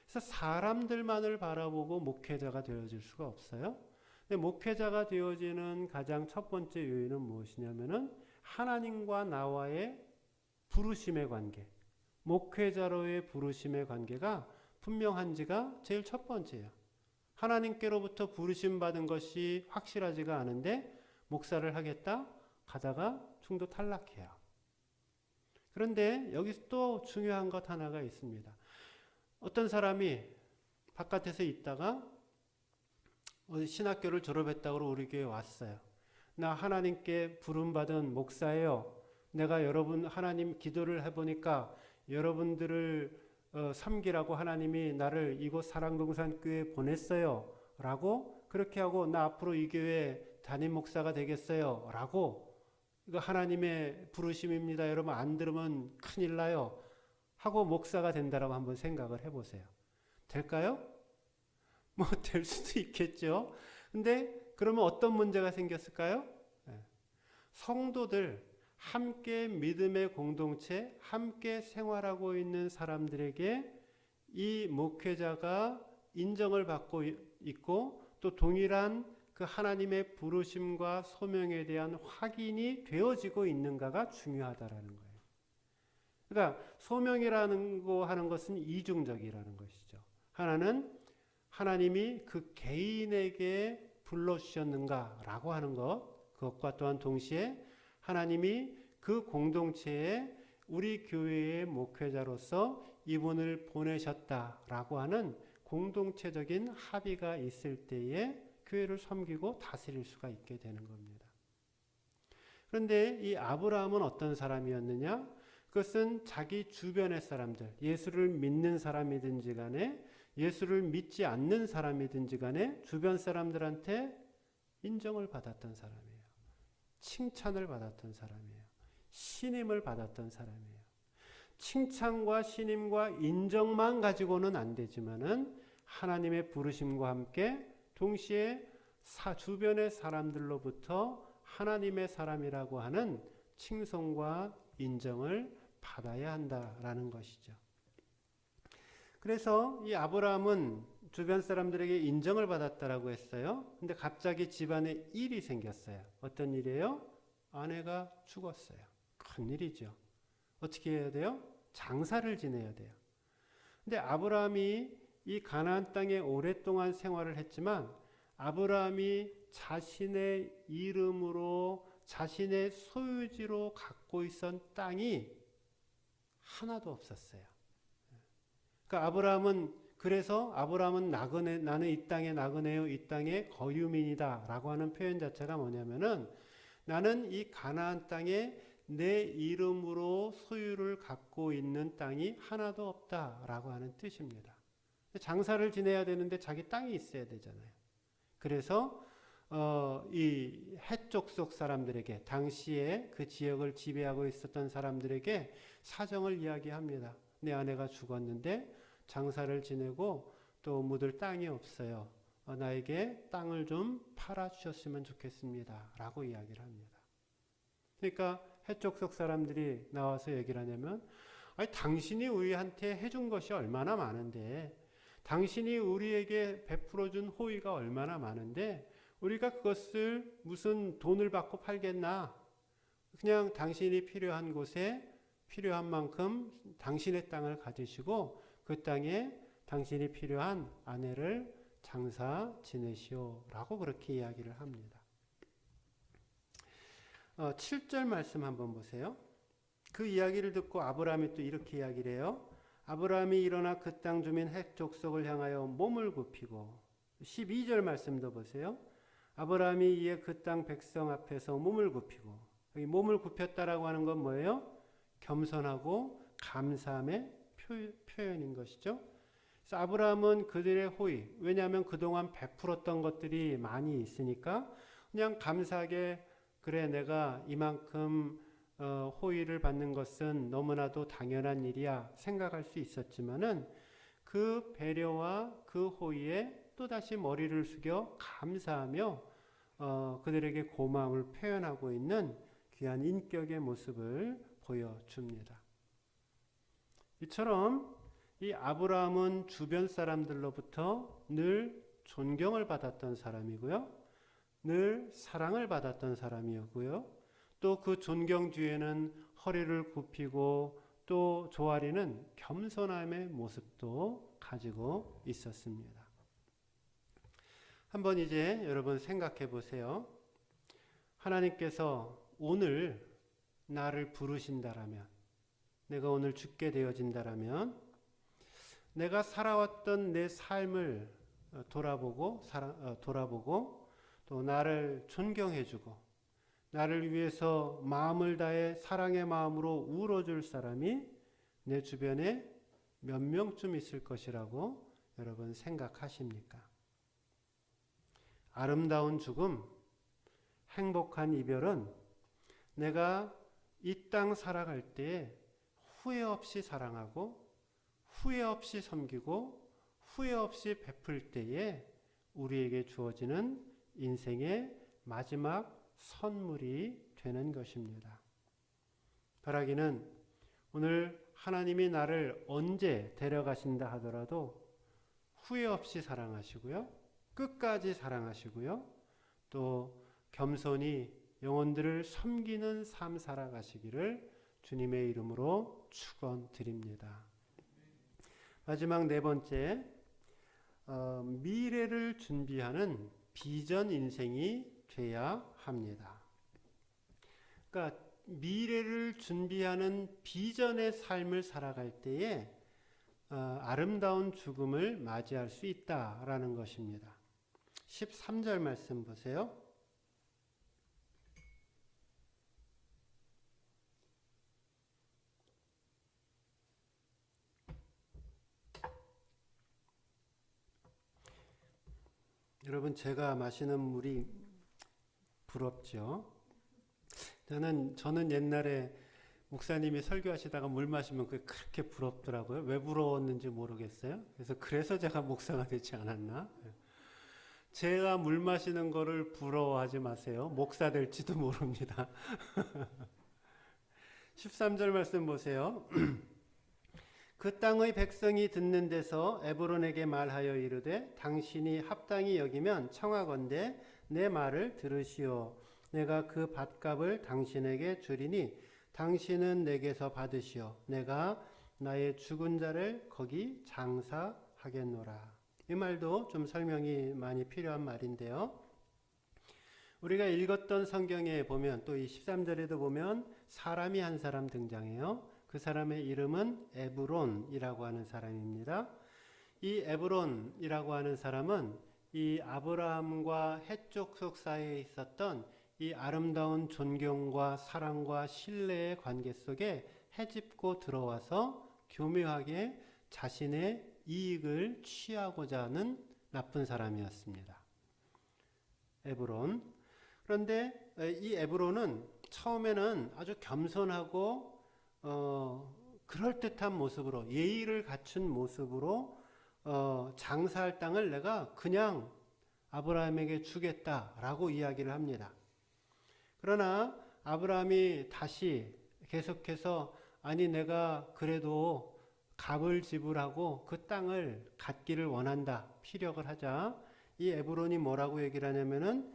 그래서 사람들만을 바라보고 목회자가 되어질 수가 없어요. 근데 목회자가 되어지는 가장 첫 번째 요인은 무엇이냐면은 하나님과 나와의 부르심의 관계, 목회자로의 부르심의 관계가 분명한지가 제일 첫 번째예요. 하나님께로부터 부르심 받은 것이 확실하지가 않은데 목사를 하겠다 가다가 중도 탈락해요. 그런데 여기서 또 중요한 것 하나가 있습니다. 어떤 사람이 바깥에서 있다가 신학교를 졸업했다고 우리 교회에 왔어요. 나 하나님께 부름받은 목사예요. 내가 여러분 하나님 기도를 해보니까 여러분들을 섬기라고 하나님이 나를 이곳 사랑동산교회에 보냈어요. 라고 그렇게 하고 나 앞으로 이 교회 담임 목사가 되겠어요. 라고 이거 하나님의 부르심입니다. 여러분 안 들으면 큰일 나요. 하고 목사가 된다라고 한번 생각을 해보세요. 될까요? 뭐 될 수도 있겠죠. 근데 그러면 어떤 문제가 생겼을까요? 성도들 함께 믿음의 공동체, 함께 생활하고 있는 사람들에게 이 목회자가 인정을 받고 있고 또 동일한 그 하나님의 부르심과 소명에 대한 확인이 되어지고 있는가가 중요하다라는 거예요. 그러니까 소명이라는 거 하는 것은 이중적이라는 것이죠. 하나는 하나님이 그 개인에게 불러주셨는가라고 하는 것, 그것과 또한 동시에 하나님이 그 공동체에 우리 교회의 목회자로서 이분을 보내셨다라고 하는 공동체적인 합의가 있을 때에 교회를 섬기고 다스릴 수가 있게 되는 겁니다. 그런데 이 아브라함은 어떤 사람이었느냐? 그것은 자기 주변의 사람들, 예수를 믿는 사람이든지 간에 예수를 믿지 않는 사람이든지 간에 주변 사람들한테 인정을 받았던 사람이에요. 칭찬을 받았던 사람이에요. 신임을 받았던 사람이에요. 칭찬과 신임과 인정만 가지고는 안 되지만은 하나님의 부르심과 함께 동시에 주변의 사람들로부터 하나님의 사람이라고 하는 칭송과 인정을 받아야 한다라는 것이죠. 그래서 이 아브라함은 주변 사람들에게 인정을 받았다라고 했어요. 근데 갑자기 집안에 일이 생겼어요. 어떤 일이에요? 아내가 죽었어요. 큰 일이죠. 어떻게 해야 돼요? 장사를 지내야 돼요. 근데 아브라함이 이 가나안 땅에 오랫동안 생활을 했지만 아브라함이 자신의 이름으로 자신의 소유지로 갖고 있었던 땅이 하나도 없었어요. 그러니까 그래서 아브라함은 나는 이 땅에 나그네요, 이 땅의 거유민이다라고 하는 표현 자체가 뭐냐면은 나는 이 가나안 땅에 내 이름으로 소유를 갖고 있는 땅이 하나도 없다라고 하는 뜻입니다. 장사를 지내야 되는데 자기 땅이 있어야 되잖아요. 그래서 이 헷족속 사람들에게 당시에 그 지역을 지배하고 있었던 사람들에게 사정을 이야기합니다. 내 아내가 죽었는데 장사를 지내고 또 묻을 땅이 없어요. 나에게 땅을 좀 팔아주셨으면 좋겠습니다. 라고 이야기를 합니다. 그러니까 헷족속 사람들이 나와서 얘기를 하냐면 아니, 당신이 우리한테 해준 것이 얼마나 많은데 당신이 우리에게 베풀어준 호의가 얼마나 많은데 우리가 그것을 무슨 돈을 받고 팔겠나? 그냥 당신이 필요한 곳에 필요한 만큼 당신의 땅을 가지시고 그 땅에 당신이 필요한 아내를 장사 지내시오 라고 그렇게 이야기를 합니다. 7절 말씀 한번 보세요. 그 이야기를 듣고 아브라함이 또 이렇게 이야기를 해요. 아브라함이 일어나 그 땅 주민 헷 족속을 향하여 몸을 굽히고 12절 말씀도 보세요. 아브라함이 이에 그 땅 백성 앞에서 몸을 굽히고, 여기 몸을 굽혔다라고 하는 건 뭐예요? 겸손하고 감사함의 표현인 것이죠. 그래서 아브라함은 그들의 호의, 왜냐하면 그동안 베풀었던 것들이 많이 있으니까 그냥 감사하게, 그래 내가 이만큼 호의를 받는 것은 너무나도 당연한 일이야 생각할 수 있었지만은 그 배려와 그 호의에 또다시 머리를 숙여 감사하며 그들에게 고마움을 표현하고 있는 귀한 인격의 모습을 보여줍니다. 이처럼 이 아브라함은 주변 사람들로부터 늘 존경을 받았던 사람이고요. 늘 사랑을 받았던 사람이었고요. 또 그 존경 뒤에는 허리를 굽히고 또 조아리는 겸손함의 모습도 가지고 있었습니다. 한번 이제 여러분 생각해 보세요. 하나님께서 오늘 나를 부르신다라면, 내가 오늘 죽게 되어진다라면, 내가 살아왔던 내 삶을 돌아보고 또 나를 존경해주고 나를 위해서 마음을 다해 사랑의 마음으로 울어줄 사람이 내 주변에 몇 명쯤 있을 것이라고 여러분 생각하십니까? 아름다운 죽음, 행복한 이별은 내가 이 땅 살아갈 때 후회 없이 사랑하고 후회 없이 섬기고 후회 없이 베풀 때에 우리에게 주어지는 인생의 마지막 선물이 되는 것입니다. 바라기는 오늘 하나님이 나를 언제 데려가신다 하더라도 후회 없이 사랑하시고요. 끝까지 사랑하시고요. 또 겸손히 영혼들을 섬기는 삶 살아가시기를 주님의 이름으로 축원드립니다. 마지막 네 번째, 미래를 준비하는 비전 인생이 돼야 합니다. 그러니까 미래를 준비하는 비전의 삶을 살아갈 때에 아름다운 죽음을 맞이할 수 있다라는 것입니다. 13절 말씀 보세요. 여러분, 제가 마시는 물이 부럽죠? 저는 옛날에 목사님이 설교하시다가 물 마시면 그게 그렇게 부럽더라고요. 왜 부러웠는지 모르겠어요. 그래서 제가 목사가 되지 않았나? 제가 물 마시는 거를 부러워하지 마세요. 목사 될지도 모릅니다. 13절 말씀 보세요. 그 땅의 백성이 듣는 데서 에브론에게 말하여 이르되 당신이 합당히 여기면 청하건대 내 말을 들으시오. 내가 그 밭값을 당신에게 주리니 당신은 내게서 받으시오. 내가 나의 죽은 자를 거기 장사하겠노라. 이 말도 좀 설명이 많이 필요한 말인데요. 우리가 읽었던 성경에 보면 또 이 13절에도 보면 사람이 한 사람 등장해요. 그 사람의 이름은 에브론이라고 하는 사람입니다. 이 에브론이라고 하는 사람은 이 아브라함과 헷 족속 사이에 있었던 이 아름다운 존경과 사랑과 신뢰의 관계 속에 헤집고 들어와서 교묘하게 자신의 이익을 취하고자 하는 나쁜 사람이었습니다. 에브론. 그런데 이 에브론은 처음에는 아주 겸손하고 그럴듯한 모습으로, 예의를 갖춘 모습으로 장사할 땅을 내가 그냥 아브라함에게 주겠다라고 이야기를 합니다. 그러나 아브라함이 다시 계속해서 아니 내가 그래도 값을 지불하고 그 땅을 갖기를 원한다, 피력을 하자. 이 에브론이 뭐라고 얘기를 하냐면은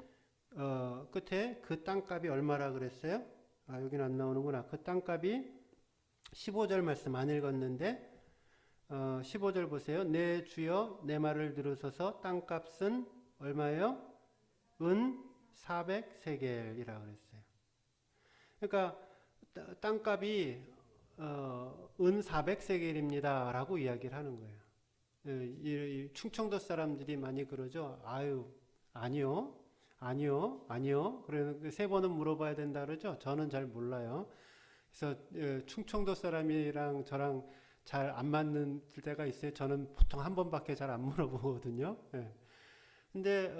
끝에 그 땅값이 얼마라 그랬어요? 여기는 안 나오는구나. 그 땅값이 15절 말씀 안 읽었는데 15절 보세요. 내 주여 내 말을 들으소서. 땅값은 얼마예요? 은 400세겔이라고 그랬어요. 그러니까 땅값이 은 400세겔입니다 라고 이야기를 하는 거예요. 이 충청도 사람들이 많이 그러죠. 아유, 아니요, 아니요, 아니요. 그래서 세 번은 물어봐야 된다 그러죠. 저는 잘 몰라요. 그래서 충청도 사람이랑 저랑 잘 안 맞는 때가 있어요. 저는 보통 한 번밖에 잘 안 물어보거든요. 근데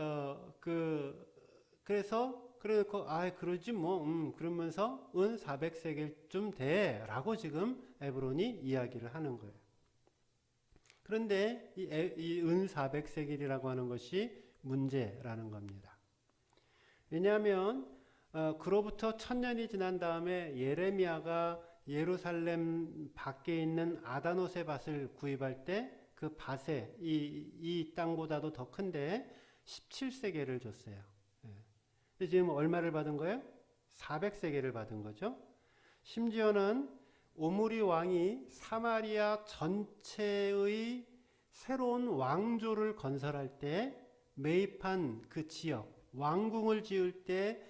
그래서 그러지 뭐 그러면서 은 400세겔쯤 돼라고 지금 에브론이 이야기를 하는 거예요. 그런데 이 은 400세겔이라고 하는 것이 문제라는 겁니다. 왜냐하면 그로부터 1000년이 지난 다음에 예레미야가 예루살렘 밖에 있는 아다노세 밭을 구입할 때 그 밭에 이 땅보다도 더 큰데 17세겔을 줬어요. 근데 지금 얼마를 받은 거예요? 400세겔을 받은 거죠. 심지어는 오므리 왕이 사마리아 전체의 새로운 왕조를 건설할 때 매입한 그 지역, 왕궁을 지을 때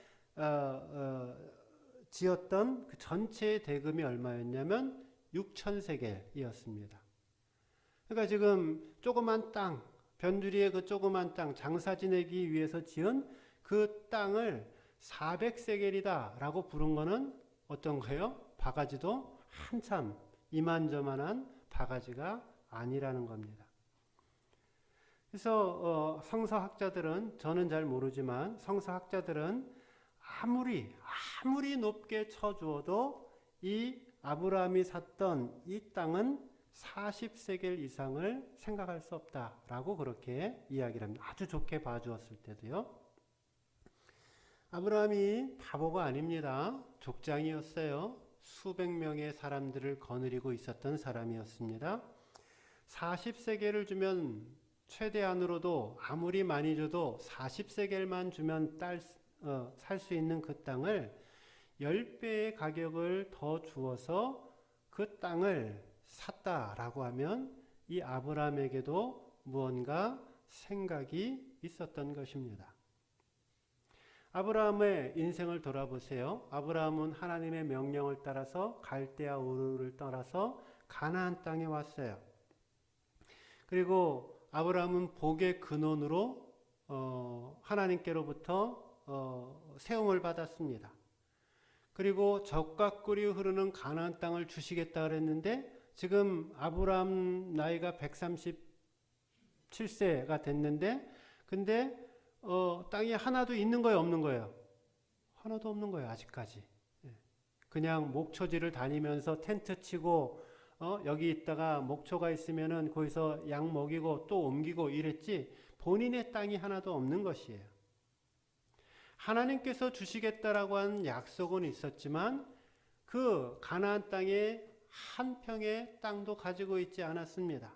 지었던 그 전체의 대금이 얼마였냐면 6,000세겔이었습니다. 그러니까 지금 조그만 땅, 변두리의 그 조그만 땅, 장사 지내기 위해서 지은 그 땅을 400세겔이다 라고 부른 거는 어떤 거예요? 바가지도 한참 이만저만한 바가지가 아니라는 겁니다. 그래서 성서학자들은, 저는 잘 모르지만 성서학자들은 아무리 높게 쳐주어도 이 아브라함이 샀던 이 땅은 40세겔 이상을 생각할 수 없다라고 그렇게 이야기를 합니다. 아주 좋게 봐주었을 때도요. 아브라함이 바보가 아닙니다. 족장이었어요. 수백 명의 사람들을 거느리고 있었던 사람이었습니다. 40세겔을 주면 최대한으로도 아무리 많이 줘도 40세겔만 주면 살 수 있는 그 땅을 10배의 가격을 더 주어서 그 땅을 샀다라고 하면 이 아브라함에게도 무언가 생각이 있었던 것입니다. 아브라함의 인생을 돌아보세요. 아브라함은 하나님의 명령을 따라서 갈대아 우르를 떠나서 가나안 땅에 왔어요. 그리고 아브라함은 복의 근원으로 하나님께로부터 세움을 받았습니다. 그리고 적과 꿀이 흐르는 가나안 땅을 주시겠다 그랬는데 지금 아브라함 나이가 137세가 됐는데 근데 땅이 하나도 있는 거예요, 없는 거예요? 하나도 없는 거예요, 아직까지. 그냥 목초지를 다니면서 텐트 치고 여기 있다가 목초가 있으면은 거기서 양 먹이고 또 옮기고 이랬지 본인의 땅이 하나도 없는 것이에요. 하나님께서 주시겠다라고 한 약속은 있었지만 그 가나안 땅에 한 평의 땅도 가지고 있지 않았습니다.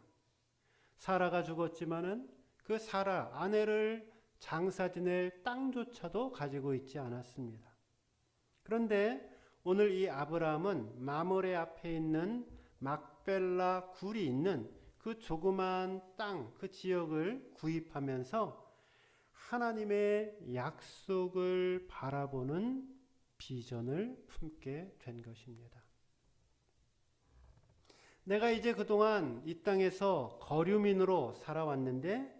사라가 죽었지만은 그 사라 아내를 장사 지낼 땅조차도 가지고 있지 않았습니다. 그런데 오늘 이 아브라함은 마므레 앞에 있는 막벨라 굴이 있는 그 조그만 땅, 그 지역을 구입하면서 하나님의 약속을 바라보는 비전을 품게 된 것입니다. 내가 이제 그동안 이 땅에서 거류민으로 살아왔는데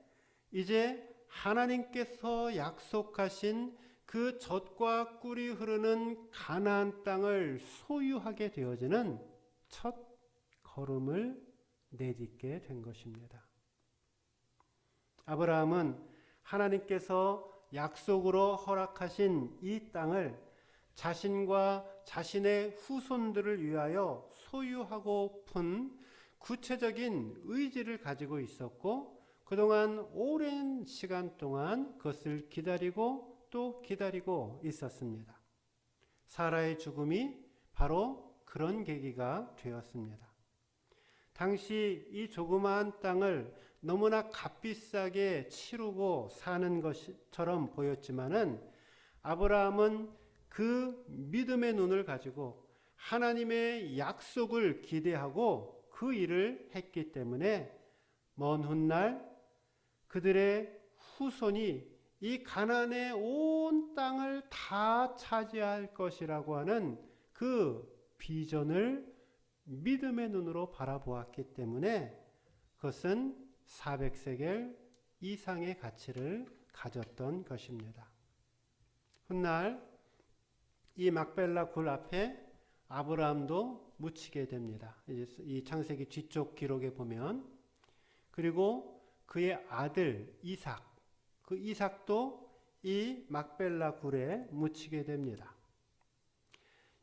이제 하나님께서 약속하신 그 젖과 꿀이 흐르는 가나안 땅을 소유하게 되어지는 첫 걸음을 내딛게 된 것입니다. 아브라함은 하나님께서 약속으로 허락하신 이 땅을 자신과 자신의 후손들을 위하여 소유하고픈 구체적인 의지를 가지고 있었고 그동안 오랜 시간 동안 그것을 기다리고 또 기다리고 있었습니다. 사라의 죽음이 바로 그런 계기가 되었습니다. 당시 이 조그마한 땅을 너무나 값비싸게 치르고 사는 것처럼 보였지만은 아브라함은 그 믿음의 눈을 가지고 하나님의 약속을 기대하고 그 일을 했기 때문에 먼 훗날 그들의 후손이 이 가나안의 온 땅을 다 차지할 것이라고 하는 그 비전을 믿음의 눈으로 바라보았기 때문에 그것은 400세겔 이상의 가치를 가졌던 것입니다. 훗날 이 막벨라 굴 앞에 아브라함도 묻히게 됩니다. 이 창세기 뒤쪽 기록에 보면, 그리고 그의 아들 이삭, 그 이삭도 이 막벨라 굴에 묻히게 됩니다.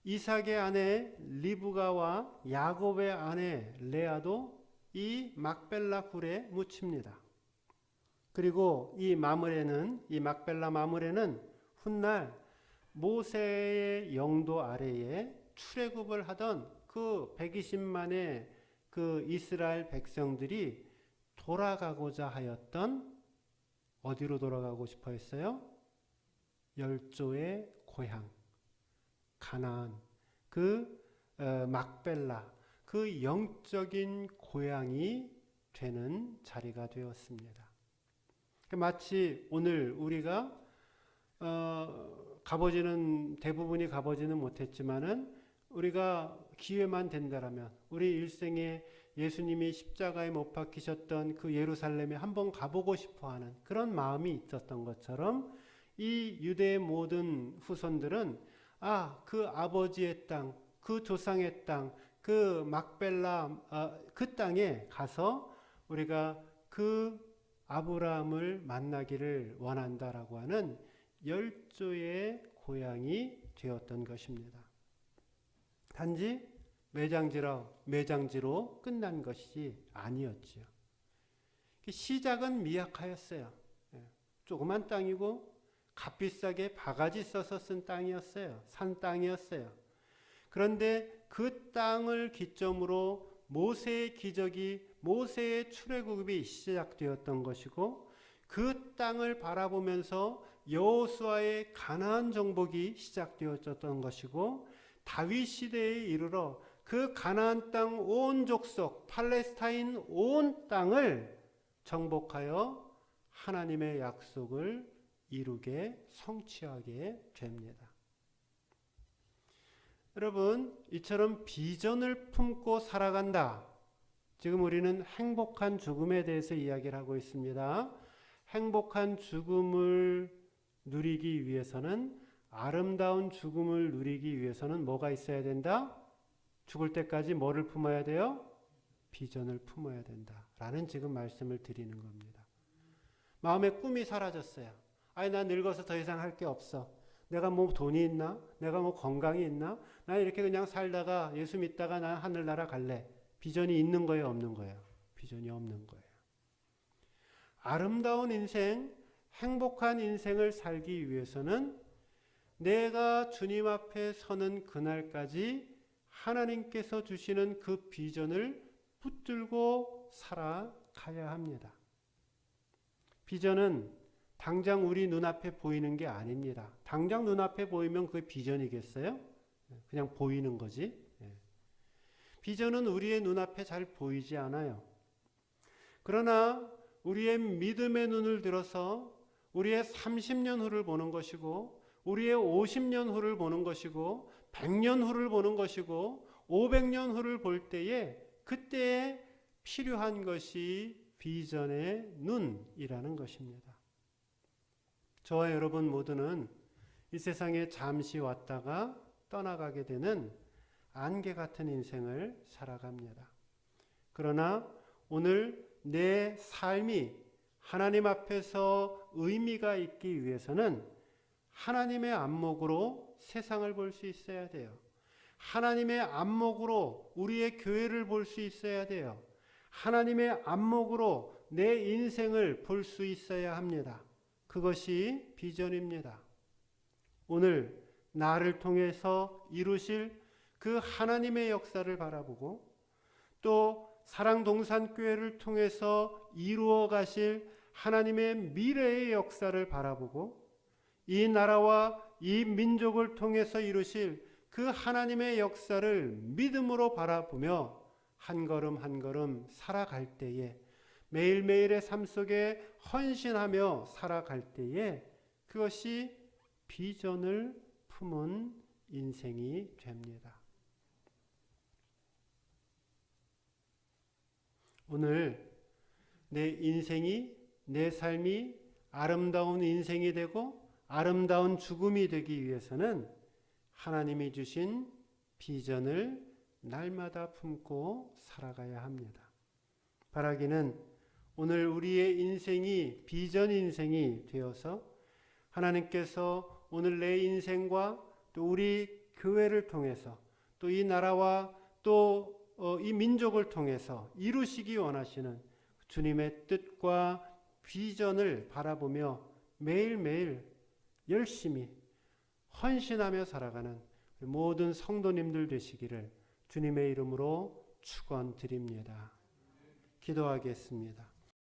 이삭의 아내 리브가와 야곱의 아내 레아도 이 막벨라 굴에 묻힙니다. 그리고 이 막벨라 마물에는 훗날 모세의 영도 아래에 출애굽을 하던 그 120만의 그 이스라엘 백성들이 돌아가고자 하였던, 어디로 돌아가고 싶어 했어요? 열조의 고향 가나안, 그 막벨라, 그 영적인 고향이 되는 자리가 되었습니다. 마치 오늘 우리가 대부분이 가보지는 못했지만은 우리가 기회만 된다라면 우리 일생에 예수님이 십자가에 못 박히셨던 그 예루살렘에 한번 가보고 싶어하는 그런 마음이 있었던 것처럼, 이 유대의 모든 후손들은 그 아버지의 땅, 그 조상의 땅, 그 막벨라 그 땅에 가서 우리가 그 아브라함을 만나기를 원한다라고 하는 열조의 고향이 되었던 것입니다. 단지 매장지로 끝난 것이 아니었지요. 시작은 미약하였어요. 조그만 땅이고 값비싸게 바가지 써서 쓴 땅이었어요. 산 땅이었어요. 그런데 그 땅을 기점으로 모세의 기적이, 모세의 출애굽이 시작되었던 것이고, 그 땅을 바라보면서 여호수아의 가나안 정복이 시작되었던 것이고, 다윗 시대에 이르러 그 가나안 땅 온 족속, 팔레스타인 온 땅을 정복하여 하나님의 약속을 이루게, 성취하게 됩니다. 여러분, 이처럼 비전을 품고 살아간다. 지금 우리는 행복한 죽음에 대해서 이야기를 하고 있습니다. 행복한 죽음을 누리기 위해서는, 아름다운 죽음을 누리기 위해서는 뭐가 있어야 된다? 죽을 때까지 뭐를 품어야 돼요? 비전을 품어야 된다. 라는 지금 말씀을 드리는 겁니다. 마음의 꿈이 사라졌어요. 나 늙어서 더 이상 할 게 없어. 내가 뭐 돈이 있나? 내가 뭐 건강이 있나? 나 이렇게 그냥 살다가 예수 믿다가 나 하늘나라 갈래. 비전이 있는 거예요, 없는 거예요? 비전이 없는 거예요. 아름다운 인생, 행복한 인생을 살기 위해서는 내가 주님 앞에 서는 그날까지 하나님께서 주시는 그 비전을 붙들고 살아가야 합니다. 비전은 당장 우리 눈앞에 보이는 게 아닙니다. 당장 눈앞에 보이면 그게 비전이겠어요? 그냥 보이는 거지. 비전은 우리의 눈앞에 잘 보이지 않아요. 그러나 우리의 믿음의 눈을 들어서 우리의 30년 후를 보는 것이고, 우리의 50년 후를 보는 것이고, 100년 후를 보는 것이고, 500년 후를 볼 때에, 그때에 필요한 것이 비전의 눈이라는 것입니다. 저와 여러분 모두는 이 세상에 잠시 왔다가 떠나가게 되는 안개 같은 인생을 살아갑니다. 그러나 오늘 내 삶이 하나님 앞에서 의미가 있기 위해서는 하나님의 안목으로 세상을 볼 수 있어야 돼요. 하나님의 안목으로 우리의 교회를 볼 수 있어야 돼요. 하나님의 안목으로 내 인생을 볼 수 있어야 합니다. 그것이 비전입니다. 오늘 나를 통해서 이루실 그 하나님의 역사를 바라보고, 또 사랑동산교회를 통해서 이루어 가실 하나님의 미래의 역사를 바라보고, 이 나라와 이 민족을 통해서 이루실 그 하나님의 역사를 믿음으로 바라보며 한 걸음 한 걸음 살아갈 때에, 매일매일의 삶 속에 헌신하며 살아갈 때에 그것이 비전을 품은 인생이 됩니다. 오늘 내 인생이, 내 삶이 아름다운 인생이 되고 아름다운 죽음이 되기 위해서는 하나님이 주신 비전을 날마다 품고 살아가야 합니다. 바라기는 오늘 우리의 인생이 비전 인생이 되어서 하나님께서 오늘 내 인생과 또 우리 교회를 통해서 또 이 나라와 또 이 민족을 통해서 이루시기 원하시는 주님의 뜻과 비전을 바라보며 매일매일 열심히 헌신하며 살아가는 모든 성도님들 되시기를 주님의 이름으로 축원드립니다. 기도하겠습니다.